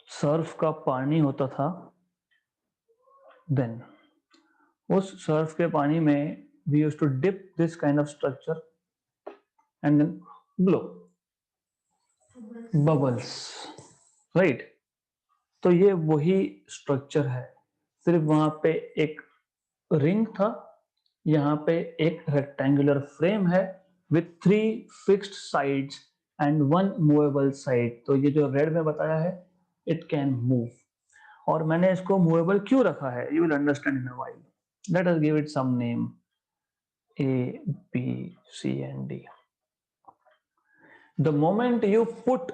[SPEAKER 1] सर्फ का पानी होता था, देन उस सर्फ के पानी में we used to dip this kind of structure and then blow bubbles, right। तो ये वही स्ट्रक्चर है, सिर्फ वहां पे एक रिंग था, यहाँ पे एक रेक्टेंगुलर फ्रेम है with 3 fixed sides and 1 movable side। तो ये जो रेड में बताया है, it can move। और मैंने इसको मूवेबल क्यों रखा है, you will understand in a while। Let us give it some name, A, B, C and D। The moment you put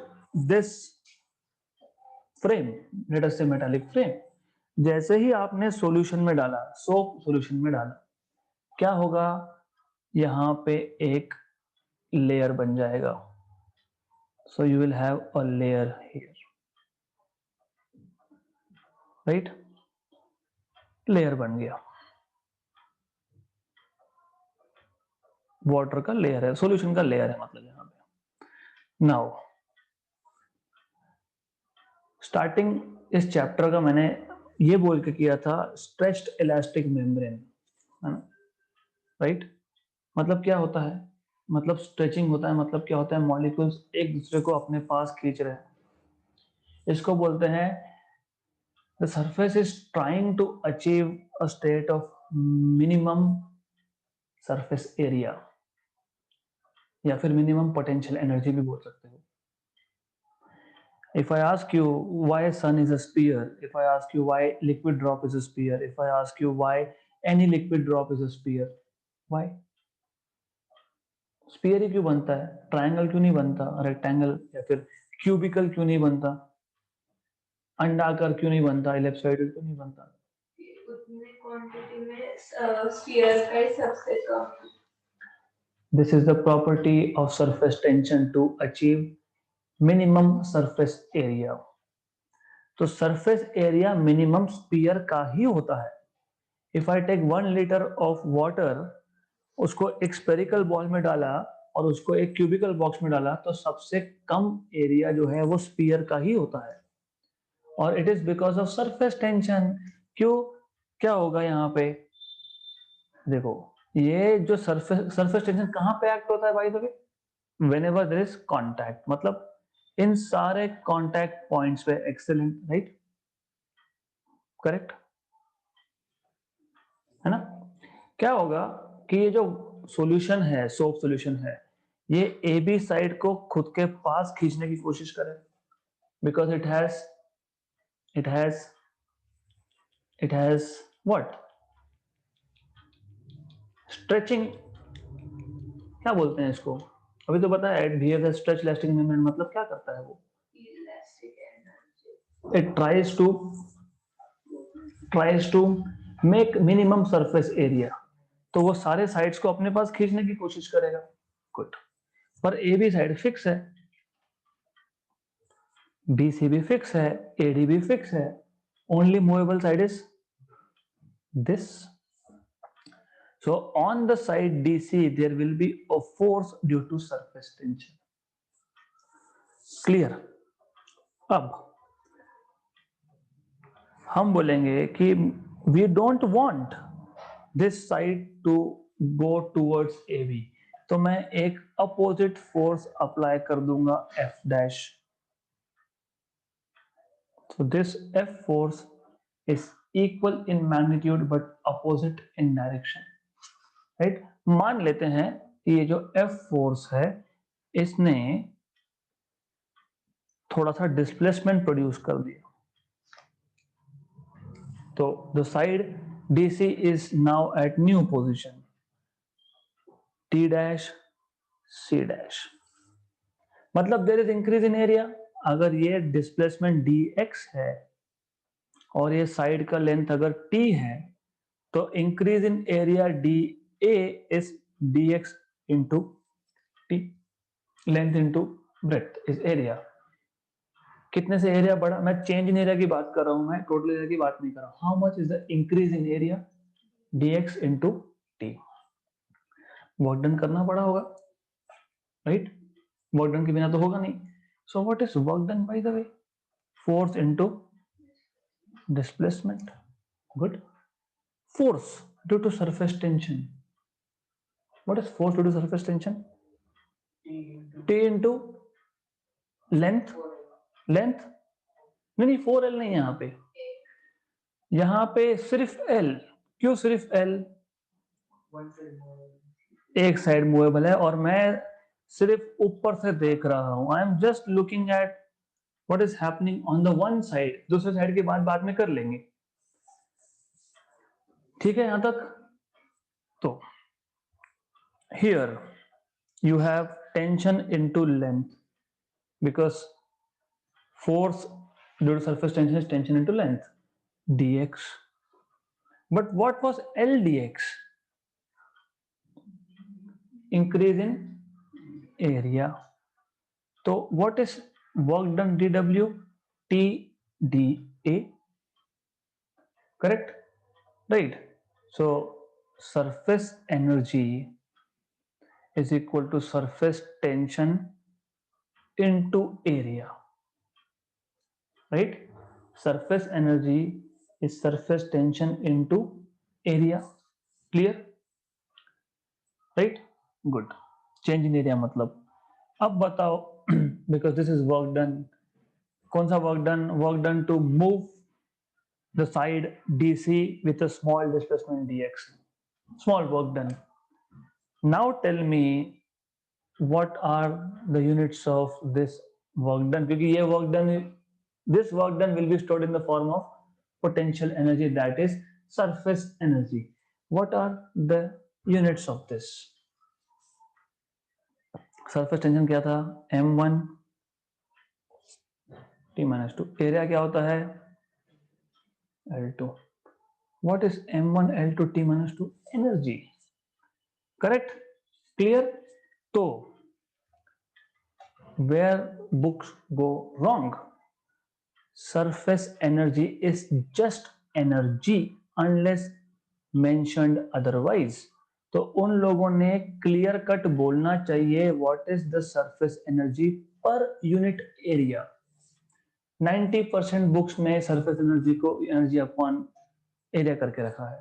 [SPEAKER 1] this frame, let us say metallic frame, जैसे ही आपने सॉल्यूशन में डाला, सोप सॉल्यूशन में डाला, क्या होगा, यहाँ पे एक लेयर बन जाएगा, So you will have a layer here, right? Layer बन गया, वाटर का लेयर है, सॉल्यूशन का लेयर है मतलब यहाँ पे। नाउ स्टार्टिंग इस चैप्टर का मैंने ये बोल के किया था स्ट्रेच्ड इलास्टिक मेम्ब्रेन, है ना, राइट? मतलब क्या होता है, मतलब स्ट्रेचिंग होता है, मतलब क्या होता है, मॉलिक्यूल्स एक दूसरे को अपने पास खींच रहे हैं। इसको बोलते हैं the surface is trying to achieve a state of minimum surface area या फिर minimum potential energy भी बोल सकते हो। If I ask you why sun is a sphere, if I ask you why liquid drop is a sphere, if I ask you why any liquid drop is a sphere, why? Sphere ही क्यों बनता है, ट्रायंगल क्यों नहीं बनता, रेक्टेंगल या फिर क्यूबिकल क्यों नहीं बनता, अंडाकार क्यों नहीं बनता, इलिप्सॉइडल क्यों नहीं बनता?
[SPEAKER 2] उतने क्वांटिटी में स्फीयर का ही सबसे कम।
[SPEAKER 1] This is the property of surface tension to achieve minimum surface area. तो surface area minimum sphere का ही होता है। If I take 1 liter of water, उसको एक spherical ball में डाला और उसको एक cubical box में डाला, तो सबसे कम एरिया जो है वो स्पीयर का ही होता है। और it is because of surface tension. क्यों, क्या होगा यहाँ पे, देखो ये जो सरफेस टेंशन कहाँ पे एक्ट होता है भाई, the way whenever there is contact, मतलब इन सारे कांटेक्ट पॉइंट्स पे। एक्सेलेंट, राइट, करेक्ट है ना? क्या होगा कि ये जो सॉल्यूशन है, सोप सॉल्यूशन है, ये ए बी साइड को खुद के पास खींचने की कोशिश करे, because it has what, stretching, क्या बोलते हैं इसको, अभी तो पता है बिहेव स्ट्रेच इलास्टिक मेम्ब्रेन, मतलब क्या करता है वो, it tries to make minimum surface area, तो वो सारे साइड्स को अपने पास खींचने की कोशिश करेगा। गुड, पर ए बी साइड फिक्स है, बी सी भी फिक्स है, ए डी भी फिक्स है, only movable side is this. So on the side DC there will be a force due to surface tension. Clear? अब हम बोलेंगे कि we don't want this side to go towards AB, तो मैं एक अपोजिट फोर्स अप्लाई कर दूंगा F dash. So this F force is equal in magnitude but opposite in direction, right? मान लेते हैं कि ये जो F फोर्स है इसने थोड़ा सा डिस्प्लेसमेंट प्रोड्यूस कर दिया, तो the side DC is now at new position T dash C dash, मतलब there is increase in area. अगर ये डिस्प्लेसमेंट dx है और ये साइड का लेंथ अगर t है, तो increase in area dA is dx into t, length into breadth is area. कितने से एरिया बढ़ा, मैं चेंज इन एरिया की बात कर रहा हूं, मैं टोटल एरिया की बात नहीं कर रहा हूं। How much is the increase in area, dx into T. Work done करना पड़ा होगा, राइट? वर्क डन के बिना तो होगा नहीं। So what is work done by the way, force into displacement. Good, force due to surface tension. What is force due to surface tension, T into length, length नहीं 4L नहीं, यहाँ पे सिर्फ L। क्यों सिर्फ L, एक साइड मूवेबल है और मैं सिर्फ ऊपर से देख रहा हूं, I am just looking at what is happening on the one side. दूसरे साइड की बात बाद में कर लेंगे, ठीक है यहां तक? तो here you have tension into length, because force due to surface tension is tension into length dx, but what was L dx, increase in area। तो what is work done dw? TdA, correct, right? So surface energy is equal to surface tension into area, right? Surface energy is surface tension into area. Clear, right? Good. Change in area मतलब अब बताओ because this is work done. कौन सा work done? Work done to move the side DC with a small displacement dx. Small work done. Now tell me what are the units of this work done, क्योंकि ये work done, this work done will be stored in the form of potential energy, that is surface energy. What are the units of this? surface tension क्या था? m1 t-2. एरिया क्या होता है? L2. What is m1 L2 t-2? Energy. Correct? Clear? So where books go wrong? Surface energy is just energy unless mentioned otherwise. तो उन लोगों ने क्लियर कट बोलना चाहिए what is the surface energy पर यूनिट एरिया. 90% बुक्स में सरफेस एनर्जी को एनर्जी अपॉन एरिया करके रखा है.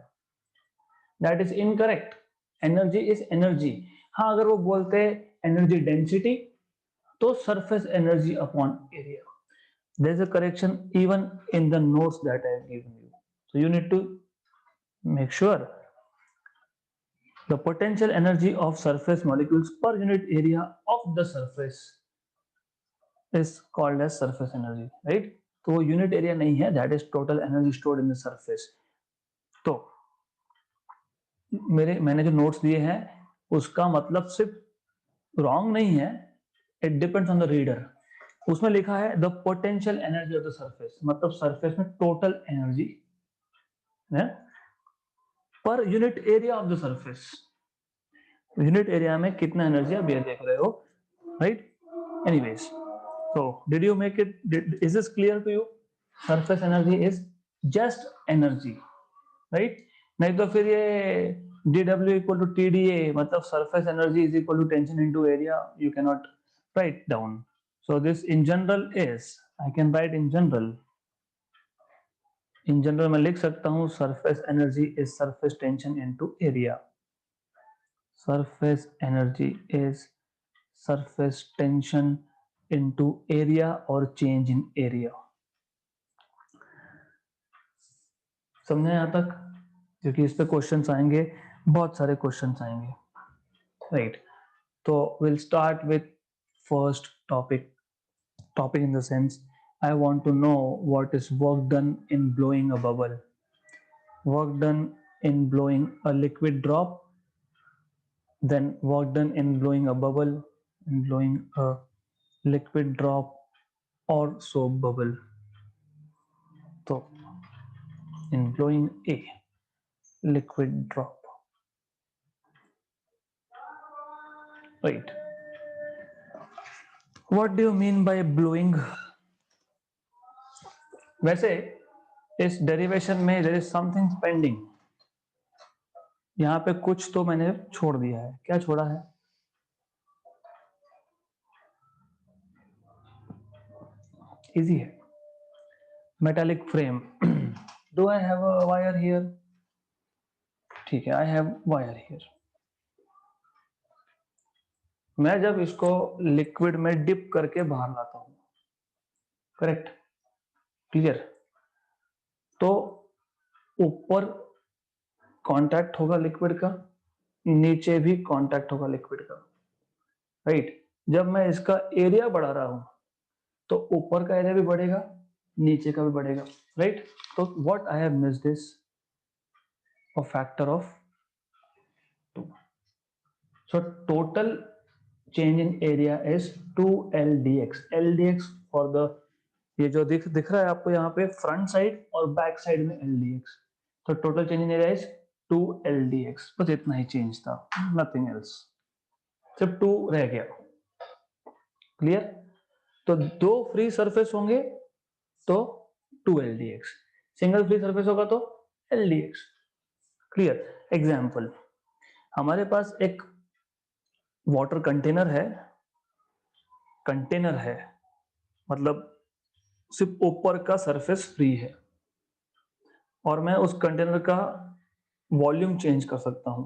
[SPEAKER 1] That is incorrect. Energy is energy. हाँ, अगर वो बोलते एनर्जी डेंसिटी तो surface energy upon area. There's a correction even in the notes that I have given you. So you need to make sure the potential energy of surface molecules per unit area of the surface is called as surface energy, right? तो वो unit area नहीं है, that is total energy stored in the surface. तो मैंने जो notes दिए हैं उसका मतलब सिर्फ wrong नहीं है, it depends on the reader. उसमें लिखा है the potential energy of the surface, मतलब सरफेस में टोटल एनर्जी है पर unit area of the surface. Unit area में कितना एनर्जी आप ये देख रहे हो, right? Anyways, so did you make it, is this clear to you? Surface energy is just energy, right? नहीं तो फिर ये dw इक्वल टू tda मतलब surface energy is equal to tension into area, you can not write down. So this in general is, I can write in general. In general मैं लिख सकता हूँ surface energy is surface tension into area. Surface energy is surface tension into area or change in area. समझे यहाँ तक? क्योंकि इस पे क्वेश्चंस आएंगे, बहुत सारे क्वेश्चंस आएंगे, राइट? तो we'll start with first topic in the sense I want to know what is work done in blowing a bubble. Work done in blowing a liquid drop, then work done in blowing a bubble, in blowing a liquid drop or soap bubble. So in blowing a liquid drop, right? What do you mean by blowing? वैसे इस डेरिवेशन में there is something pending. यहाँ पे कुछ तो मैंने छोड़ दिया है. क्या छोड़ा है? इजी है. Metallic frame. Do I have a wire here? ठीक है, आई हैव वायर हियर. मैं जब इसको लिक्विड में डिप करके बाहर लाता हूं, करेक्ट, क्लियर, तो ऊपर कांटेक्ट होगा लिक्विड का, नीचे भी कांटेक्ट होगा लिक्विड का, राइट? जब मैं इसका एरिया बढ़ा रहा हूं तो ऊपर का एरिया भी बढ़ेगा, नीचे का भी बढ़ेगा, राइट? तो what I have missed this, a factor of 2. So total change in area is 2L dx. L dx for the, ये जो दिख रहा है आपको यहाँ पे फ्रंट साइड और बैक साइड में L dx. तो total change in area is 2L dx. बस इतना ही चेंज था, नथिंग एल्स, सिर्फ 2 रह गया. क्लियर? तो दो फ्री सरफेस होंगे तो 2LDX, सिंगल फ्री सरफेस होगा तो LDX। क्लियर? एग्जाम्पल, हमारे पास एक वाटर कंटेनर है मतलब सिर्फ ऊपर का सरफेस फ्री है और मैं उस कंटेनर का वॉल्यूम चेंज कर सकता हूं,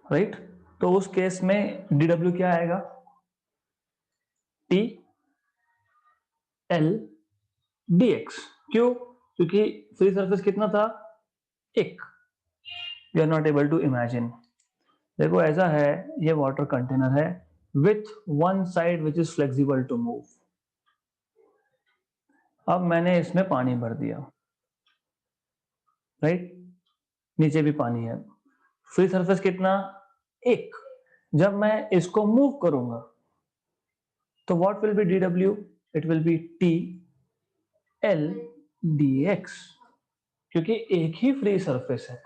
[SPEAKER 1] राइट? तो उस केस में DW क्या आएगा? TLDX। क्यों? क्योंकि फ्री सरफेस कितना था? एक। You are not able to imagine. देखो ऐसा है, ये वाटर कंटेनर है with one side which is flexible to move. अब मैंने इसमें पानी भर दिया, राइट? नीचे भी पानी है, फ्री सरफेस कितना? एक। जब मैं इसको मूव करूंगा तो what will B DW? It will be TLDX, क्योंकि एक ही फ्री सरफेस है।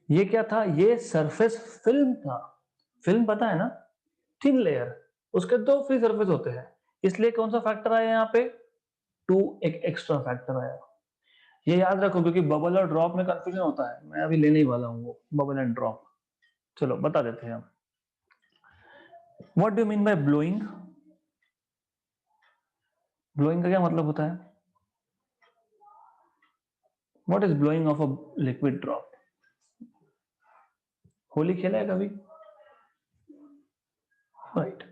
[SPEAKER 1] ये क्या था? ये सरफेस फिल्म था। फिल्म पता है ना, थिन लेयर, उसके दो फ्री सरफेस होते हैं, इसलिए कौन सा फैक्टर आया यहाँ पे? 2 एक एक्स्ट्रा फैक्टर आया। ये याद रखो क्योंकि बबल और ड्रॉप में कंफ्यूजन होता है, मैं अभी लेने ही वाला हूँ वो बबल एंड ड्रॉप। चलो बता देते हैं हम। What do mean by blowing? Blowing का क्या मतलब होता है? What is blowing of a liquid drop? Holi खेला है कभी? राइट।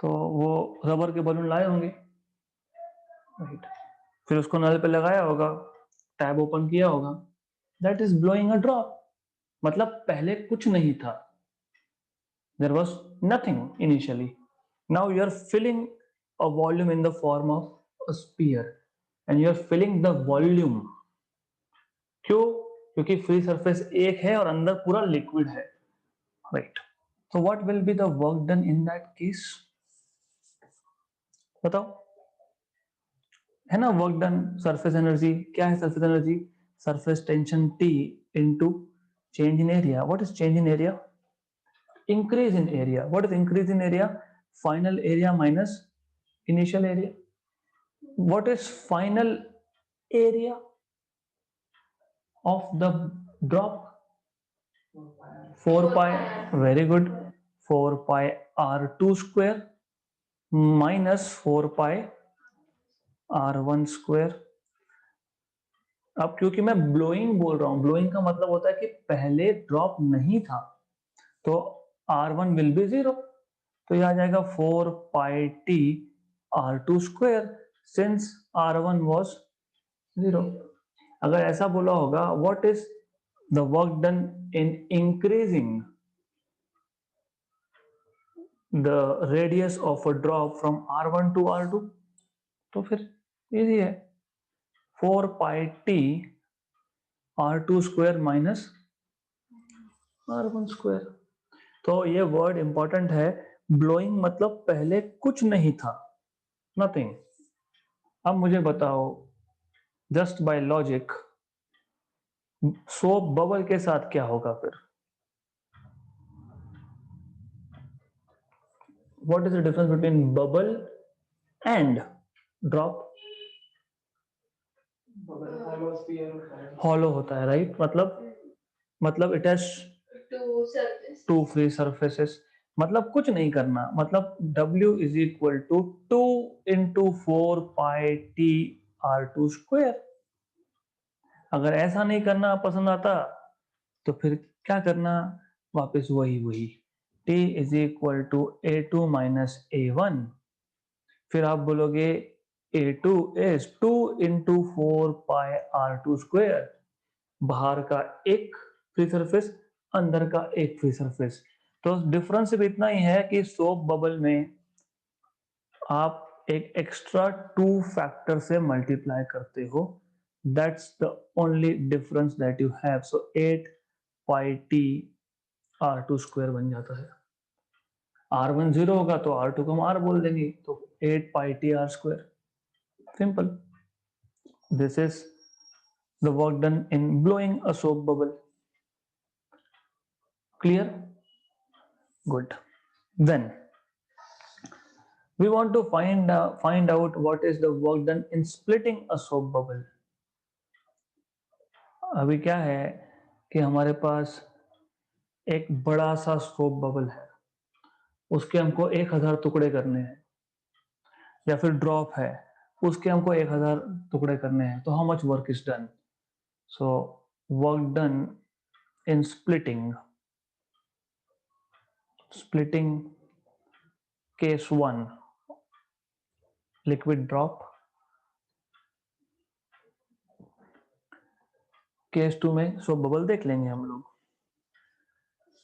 [SPEAKER 1] तो वो रबर के बलून लाए होंगे, राइट? फिर उसको नल पे लगाया होगा, टैब ओपन किया होगा, that is blowing a drop. मतलब पहले कुछ नहीं था, there was nothing initially. Now you are filling a volume in the form of a sphere and you are filling the volume. क्यों? क्योंकि फ्री सरफेस एक है और अंदर पूरा लिक्विड है, right? So what will be the work done in that case? बताओ, है ना वर्क डन? सरफेस एनर्जी क्या है? Surface energy surface tension T into change in area. What is change in area? Increase in area. What is increase in area? Final area minus initial area. What is final area of the drop? 4 pi. Very good. 4 pi R2 square minus 4 pi R1 square. अब क्योंकि मैं ब्लोइंग बोल रहा हूं, ब्लोइंग का मतलब होता है कि पहले ड्रॉप नहीं था, तो R1 विल बी 0, तो यह आ जाएगा 4 pi T R2 square since R1 was 0। अगर ऐसा बोला होगा what is the work done in increasing the radius of a drop from R1 to R2, तो फिर इजी है, 4 pi T R2 square minus R1 square। तो ये वर्ड इंपॉर्टेंट है, ब्लोइंग मतलब पहले कुछ नहीं था, नथिंग। अब मुझे बताओ just by logic, soap bubble के साथ क्या होगा फिर? What is the difference between bubble and drop? Hollow होता है, राइट? मतलब it has two free surfaces, मतलब कुछ नहीं करना, मतलब W is equal to 2 into 4 pi T R2 square. अगर ऐसा नहीं करना पसंद आता तो फिर क्या करना? वापस वही T is equal to A2 minus A1। फिर आप बोलोगे A2 is 2 into 4 pi R2 square, बाहर का एक फ्री सरफेस, अंदर का एक फ्री सरफेस। तो डिफरेंस सिर्फ इतना ही है कि सोप बबल में आप एक एक्स्ट्रा 2 फैक्टर से मल्टीप्लाई करते हो, that's the only difference that you have. So 8 pi T R2 square बन जाता है। R1 0 होगा तो R2 को हम R बोल देंगे, तो 8 pi T R square, simple. This is the work done in blowing a soap bubble. Clear? Good. Then We want to find out what is the work done in splitting a soap bubble. अभी क्या है कि हमारे पास एक बड़ा सा सोप बबल है, उसके हमको 1000 टुकड़े करने हैं, या फिर ड्रॉप है, उसके हमको 1000 टुकड़े करने हैं, तो how much work is done? So work done in splitting case 1 liquid drop, case 2 में सोप बबल देख लेंगे हम लोग।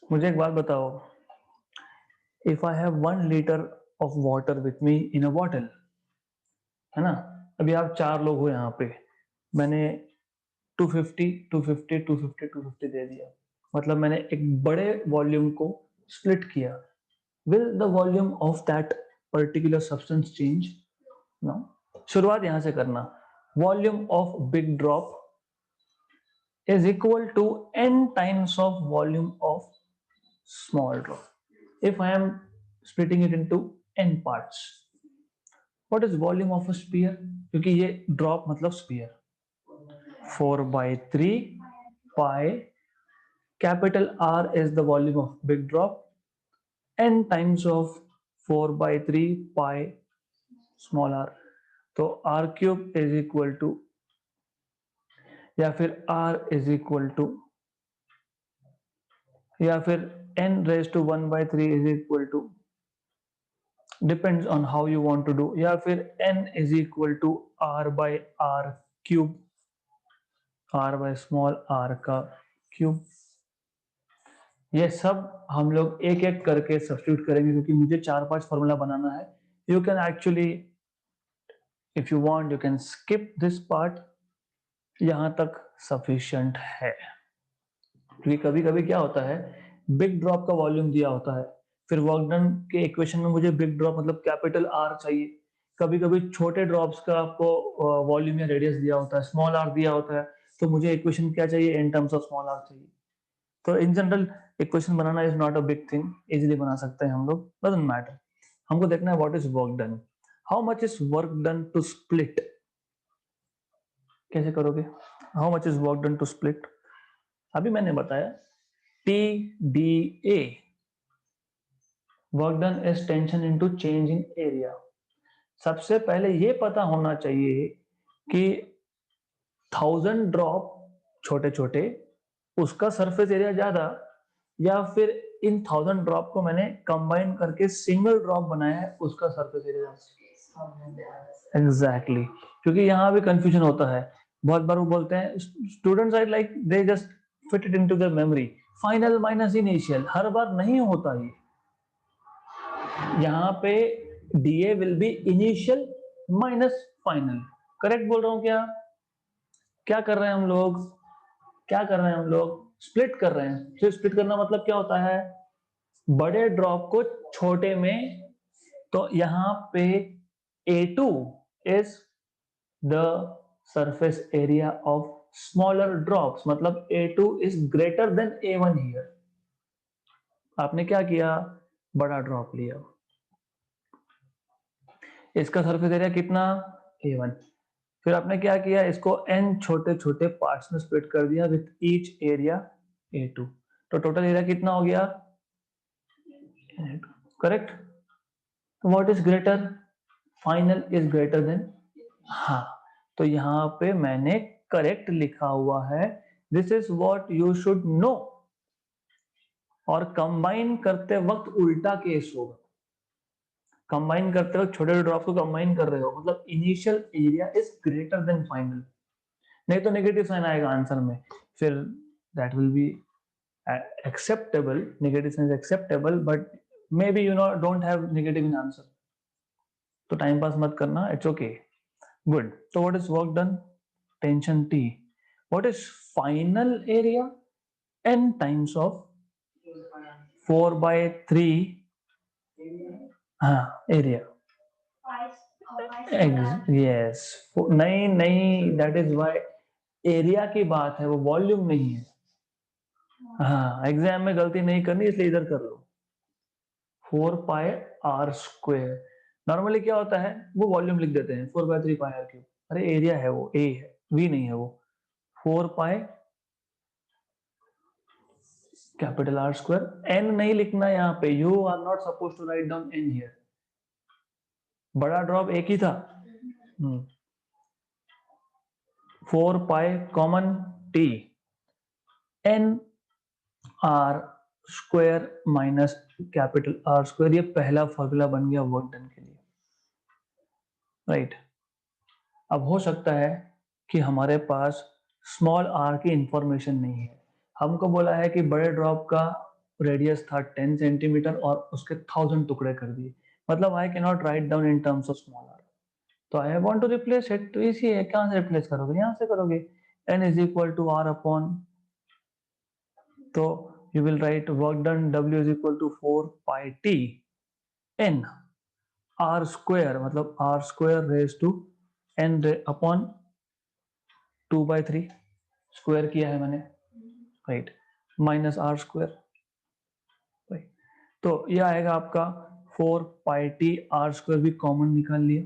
[SPEAKER 1] मुझे एक बात बताओ, if I have 1 litre of water with me in a bottle, है ना, अभी आप 4 लोग हो यहाँ पे, मैंने 250 250 250 250 दे दिया, मतलब मैंने एक बड़े वॉल्यूम को स्प्लिट किया। Will the volume of that particular substance change? No. शुरुआत यहां से करना, volume of big drop is equal to n times of volume of small drop. If I am splitting it into n parts, what is volume of a sphere? क्योंकि ये drop मतलब sphere, 4/3 pi, capital R is the volume of big drop, n times of 4/3 pi small r, तो r cube is equal to, या फिर r is equal to, या फिर n raised to 1/3 is equal to, depends on how you want to do, या फिर n is equal to r by r cube, r by small r का क्यूब। ये सब हम लोग एक एक करके सब्स्टिट्यूट करेंगे, क्योंकि मुझे 4-5 फॉर्मूला बनाना है। You can actually, if you want, you can skip this part, यहां तक सफिशिएंट है। क्योंकि कभी कभी क्या होता है, बिग ड्रॉप का वॉल्यूम दिया होता है, फिर वर्क डन के इक्वेशन में मुझे बिग ड्रॉप मतलब कैपिटल आर चाहिए, कभी कभी छोटे ड्रॉप्स का आपको वॉल्यूम या रेडियस दिया होता है, स्मॉल आर दिया होता है, तो मुझे इक्वेशन क्या चाहिए, in terms of small R चाहिए। तो इन जनरल इक्वेशन बनाना is not a big thing, easily बना सकते हैं हम लोग, डजंट मैटर। हमको देखना है what is work done, how much is work done to split. कैसे करोगे, how much is work done to split? अभी मैंने बताया TDA, work done is tension into change in area. सबसे पहले ये पता होना चाहिए कि 1000 ड्रॉप छोटे छोटे, उसका सरफेस एरिया ज्यादा, या फिर इन 1000 ड्रॉप को मैंने कंबाइन करके सिंगल ड्रॉप बनाया है, उसका सरफेस एरिया ज्यादा। एग्जैक्टली, क्योंकि यहाँ भी कंफ्यूजन होता है। बहुत बार वो बोलते हैं, students are like they just fit it into their memory, final minus initial, हर बार नहीं होता ये। यहाँ पे DA will be initial minus final. Correct बोल रहा हूं क्या? क्या कर रहे हैं हम लोग, क्या कर रहे हैं हम लोग, स्प्लिट कर रहे हैं। तो स्प्लिट करना मतलब क्या होता है, बड़े ड्रॉप को छोटे में, तो यहाँ पे A2 is the surface area of smaller drops, मतलब A2 is greater than A1 here. आपने क्या किया, बड़ा ड्रॉप लिया, इसका सरफेस एरिया कितना, A1, फिर आपने क्या किया, इसको n छोटे छोटे पार्ट्स में स्प्लिट कर दिया विथ ईच एरिया A2, तो टोटल एरिया कितना हो गया, करेक्ट। तो what is greater, final is greater than, हाँ, तो यहाँ पे मैंने करेक्ट लिखा हुआ है, this is what you should no. और कंबाइन करते वक्त उल्टा केस होगा, कंबाइन करते वक्त छोटे ड्रॉप को कंबाइन कर रहे हो, मतलब initial area is greater than final, नहीं तो नेगेटिव साइन आएगा आंसर में, फिर that will be acceptable, negative sign is acceptable, but maybe you know don't have negative in answer, तो टाइम पास मत करना, इट्स ओके, गुड। तो what is work done, tension T, what is final area, n times of 4/3, हाँ एरिया, यस, नहीं नहीं, दैट इज वाई, एरिया की बात है, वो वॉल्यूम नहीं है। हाँ, एग्जाम में गलती नहीं करनी, इसलिए इधर कर लो, 4 pi r square, नॉर्मली क्या होता है, वो वॉल्यूम लिख देते हैं 4/3 पाई आर क्यूब। अरे एरिया है वो, ए है, वी नहीं है वो। 4 pi capital R square. N नहीं लिखना यहाँ पे, you are not suppose to write down N here. बड़ा ड्रॉप एक ही था। 4 pi common T N R square minus capital R square. ये पहला फॉर्मूला बन गया वर्क डन के लिए, राइट। अब हो सकता है कि हमारे पास स्मॉल आर की इंफॉर्मेशन नहीं है। हमको बोला है कि बड़े ड्रॉप का रेडियस था 10 सेंटीमीटर और उसके 1000 टुकड़े कर दिए, मतलब I can not write down in terms of small R. तो I want to replace it, तो इसी है, कहां से रिप्लेस करोगे, यहां से करोगे। n is equal to R upon, तो you will write work done w is equal to 4 pi T n R square, मतलब R square raise to n upon 2/3 square किया है मैंने, right, minus R square, right. तो ये आएगा आपका 4 पाई टी, आर स्क्वायर भी कॉमन निकाल लिया,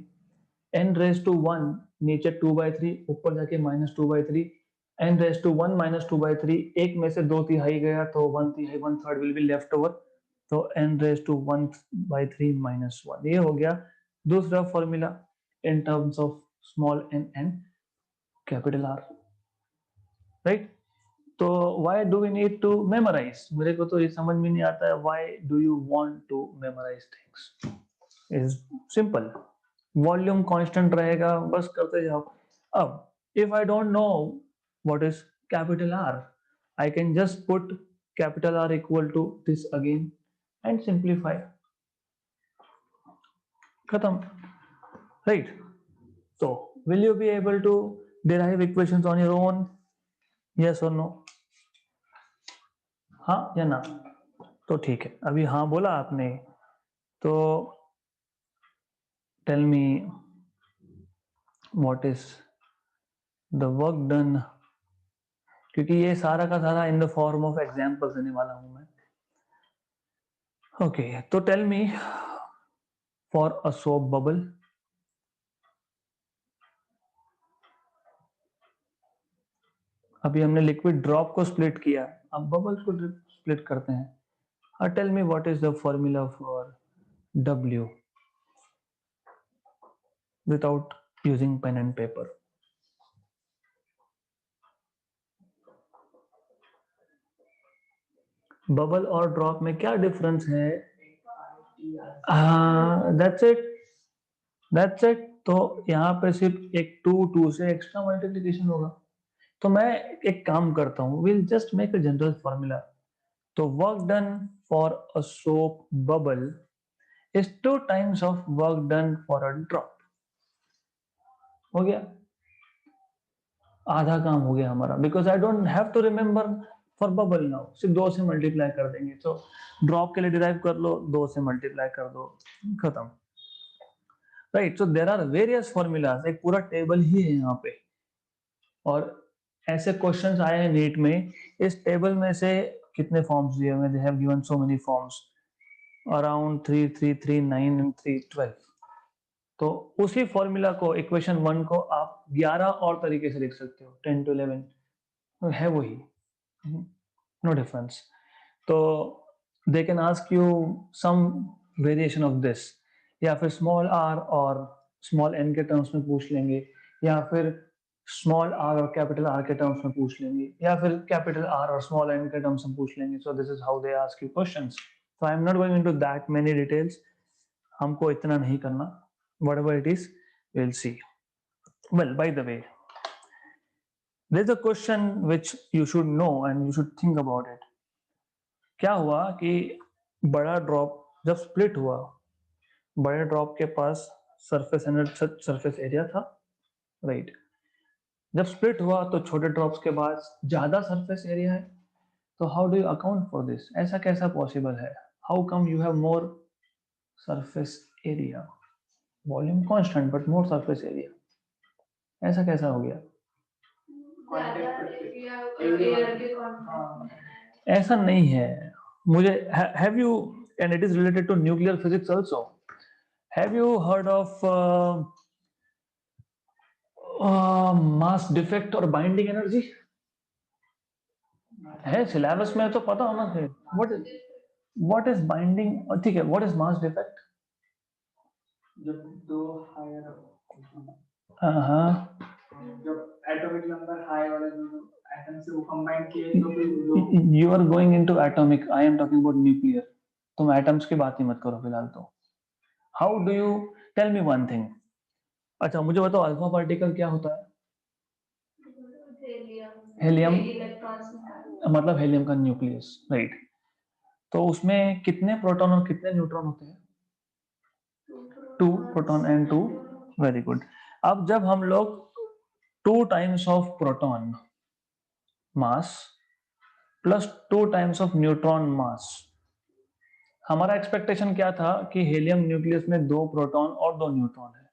[SPEAKER 1] n रेज टू 1 नीचे 2/3, ऊपर जाके -2/3, n रेज टू 1 -2/3, एक में से 2/3 गया तो 1/3, 1/3 विल बी लेफ्ट ओवर, तो n रेज टू 1/3 -1। ये हो गया दूसरा formula in terms of small n and capital R, right. तो why do we need to memorize, मेरे को तो ये समझ में नहीं आता है, why do you want to memorize things. Is simple, volume constant रहेगा, बस करते जाओ। अब if I don't know what is capital R, I can just put capital R equal to this again and simplify, खत्म, right. So will you be able to derive equations on your own? Yes or no? हाँ या ना? तो ठीक है, अभी हाँ बोला आपने, तो tell me what is the work done, क्योंकि ये सारा का सारा in the form of example देने वाला हूं मैं। ओके, तो tell me for a soap bubble, अभी हमने लिक्विड ड्रॉप को स्प्लिट किया, अब बबल्स को स्प्लिट करते हैं। Tell me what is the formula for W without using pen and paper? Bubble और ड्रॉप में क्या डिफरेंस है? That's it, that's it. तो यहाँ पे सिर्फ एक 2 से एक्स्ट्रा मल्टीप्लिकेशन होगा। तो मैं एक काम करता हूँ, will just make a general formula. तो work done for a soap bubble is 2 times of work done for a drop. हो गया, आधा काम हो गया हमारा, because I don't have to remember for bubble now, सिर्फ 2 से मल्टीप्लाई कर देंगे। तो ड्रॉप के लिए डिराइव कर लो, 2 से मल्टीप्लाई कर दो, खत्म, right. So there are various formulas, एक पूरा टेबल ही है यहाँ पे, और ऐसे क्वेश्चंस आए हैं नीट में, इस टेबल में से कितने फॉर्म्स दिए हुए, they have given so many forms, around 3 3 3 9 and 3 12। तो उसी फॉर्मूला को, इक्वेशन 1 को आप 11 और तरीके से लिख सकते हो, 10 to 11 है वही, नो डिफरेंस। तो they can ask you some variation of this, या फिर स्मॉल आर और स्मॉल एन के टर्म्स में पूछ लेंगे, या फिर स्मॉल आर और कैपिटल आर के टर्म्स में पूछ लेंगे, या फिर कैपिटल आर और स्मॉल एन के टर्म्स में पूछ लेंगे। So this is how they ask you questions. So I am not going into that many details, हमको इतना नहीं करना, whatever it is we'll see। well, by the way, there's a question which you should know and you should think about it। क्या हुआ कि बड़ा ड्रॉप जब स्प्लिट हुआ, बड़े ड्रॉप के पास सरफेस एरिया था, राइट। जब स्प्लिट हुआ तो छोटे ड्रॉप्स के पास ज्यादा सरफेस एरिया है। तो how do you account for this, ऐसा कैसा पॉसिबल है? How come you have more surface area, volume constant but more surface area, ऐसा कैसा हो गया? ऐसा नहीं है, मुझे have you, and it is related to nuclear physics also, have you heard of mass defect और बाइंडिंग एनर्जी? है सिलेबस में तो पता होना चाहिए। व्हाट इज बाइंडिंग, ठीक है, व्हाट इज मास डिफेक्ट?
[SPEAKER 3] जब दो हायर
[SPEAKER 1] हाँ,
[SPEAKER 3] जब एटॉमिक नंबर हाई वाले जो एटम से वो कंबाइन किए तो फिर वो
[SPEAKER 1] you are going into atomic, I am talking about nuclear. तुम एटम्स की बात ही मत करो फिलहाल तो। How do you, tell me one thing. अच्छा मुझे बताओ अल्फा पार्टिकल क्या होता है? हेलियम, मतलब हेलियम का न्यूक्लियस, राइट। तो उसमें कितने प्रोटॉन और कितने न्यूट्रॉन होते हैं? 2 प्रोटॉन एंड 2, वेरी गुड। अब जब हम लोग 2 times of proton mass plus 2 times of neutron mass, हमारा एक्सपेक्टेशन क्या था कि हेलियम न्यूक्लियस में 2 प्रोटॉन और 2 न्यूट्रॉन है।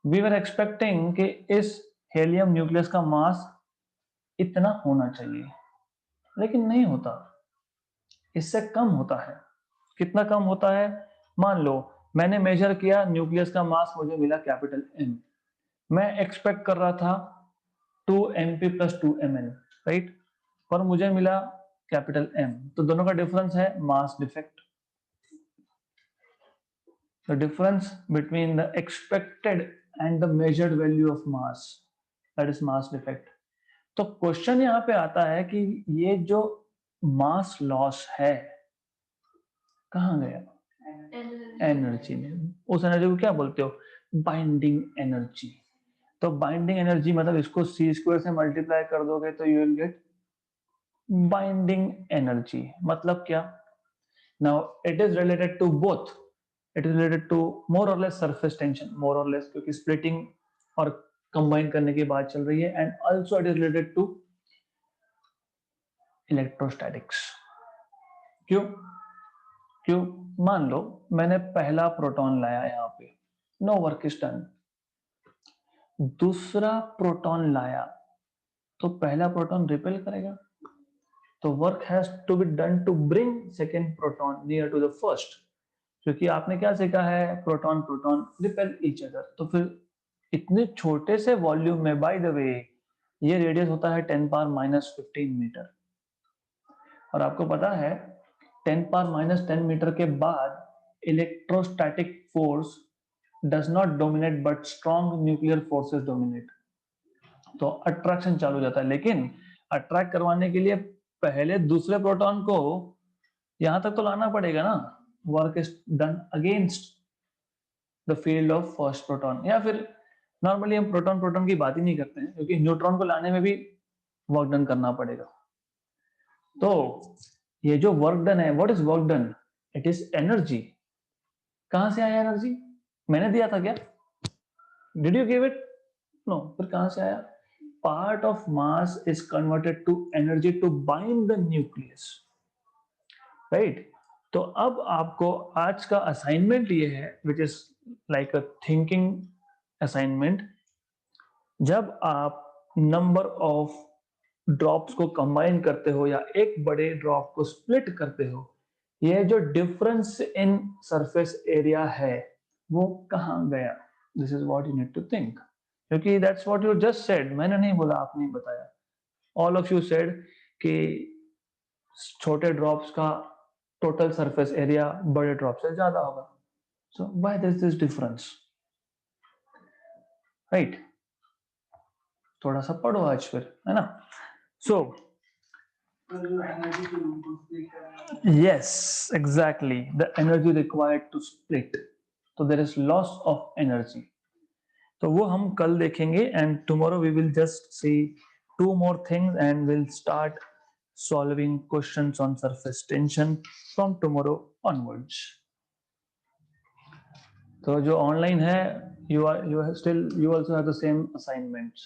[SPEAKER 1] वी वर एक्सपेक्टिंग कि इस हेलियम न्यूक्लियस का मास इतना होना चाहिए, लेकिन नहीं होता, इससे कम होता है। कितना कम होता है? मान लो मैंने मेजर किया, न्यूक्लियस का मास मुझे मिला कैपिटल एम, मैं एक्सपेक्ट कर रहा था 2mp प्लस 2mn, राइट, पर मुझे मिला कैपिटल एम, तो दोनों का डिफरेंस है mass defect. The difference between the expected and the measured value of mass, that is mass defect. तो क्वेश्चन यहाँ पे आता है कि ये जो मास लॉस है कहाँ गया? एनर्जी में। उस एनर्जी को क्या बोलते हो? Binding energy. तो बाइंडिंग एनर्जी मतलब इसको c स्क्वायर से मल्टीप्लाई कर दोगे तो you will get binding energy. मतलब क्या? Now it is related to both, it is related to more or less surface tension, more or less, क्योंकि स्प्लिटिंग और कंबाइन करने की बात चल रही है, and also it is related to electrostatics. क्यों? क्यों? मान लो मैंने पहला प्रोटॉन लाया यहाँ पे, नो वर्क इज डन। दूसरा प्रोटॉन लाया तो पहला प्रोटॉन रिपेल करेगा, तो work has to be done to bring second proton near to the first, क्योंकि आपने क्या सीखा है? Proton proton repel each other. तो फिर इतने छोटे से वॉल्यूम में, बाय द वे ये रेडियस होता है 10 पावर माइनस 15 मीटर, और आपको पता है 10 पावर माइनस 10 मीटर के बाद electrostatic force does not dominate but strong nuclear forces dominate. तो अट्रैक्शन चालू हो जाता है, लेकिन अट्रैक्ट करवाने के लिए पहले दूसरे प्रोटॉन को यहां तक तो लाना पड़ेगा ना। Work is done against the field of first proton, या फिर नॉर्मली हम प्रोटॉन प्रोटॉन की बात ही नहीं करते हैं, क्योंकि न्यूट्रॉन को लाने में भी वर्क डन करना पड़ेगा। तो ये जो वर्क डन है, what is work done? It is energy. कहां से आया एनर्जी? मैंने दिया था क्या? Did you give it? No. फिर कहां से आया? Part of mass is converted to energy to bind the nucleus, right. तो अब आपको आज का असाइनमेंट ये है, which is like a thinking assignment. जब आप नंबर ऑफ ड्रॉप्स को कंबाइन करते हो या एक बड़े ड्रॉप को स्प्लिट करते हो, ये जो डिफरेंस इन सरफेस एरिया है वो कहाँ गया? This is what you need to think, क्योंकि that's what you just said, मैंने नहीं बोला, आपने ही बताया। ऑल ऑफ यू सेड कि छोटे ड्रॉप्स का टोटल सरफेस एरिया बड़े ड्रॉप से ज्यादा होगा। So why this difference, right? थोड़ा सा पढ़ो आज फिर, है ना? सो yes, exactly, the energy required to split, so there is loss of energy, तो वो हम कल देखेंगे, and tomorrow we will just see 2 more things and we'll start solving questions on surface tension from tomorrow onwards. तो जो ऑनलाइन है, you also have the same assignments,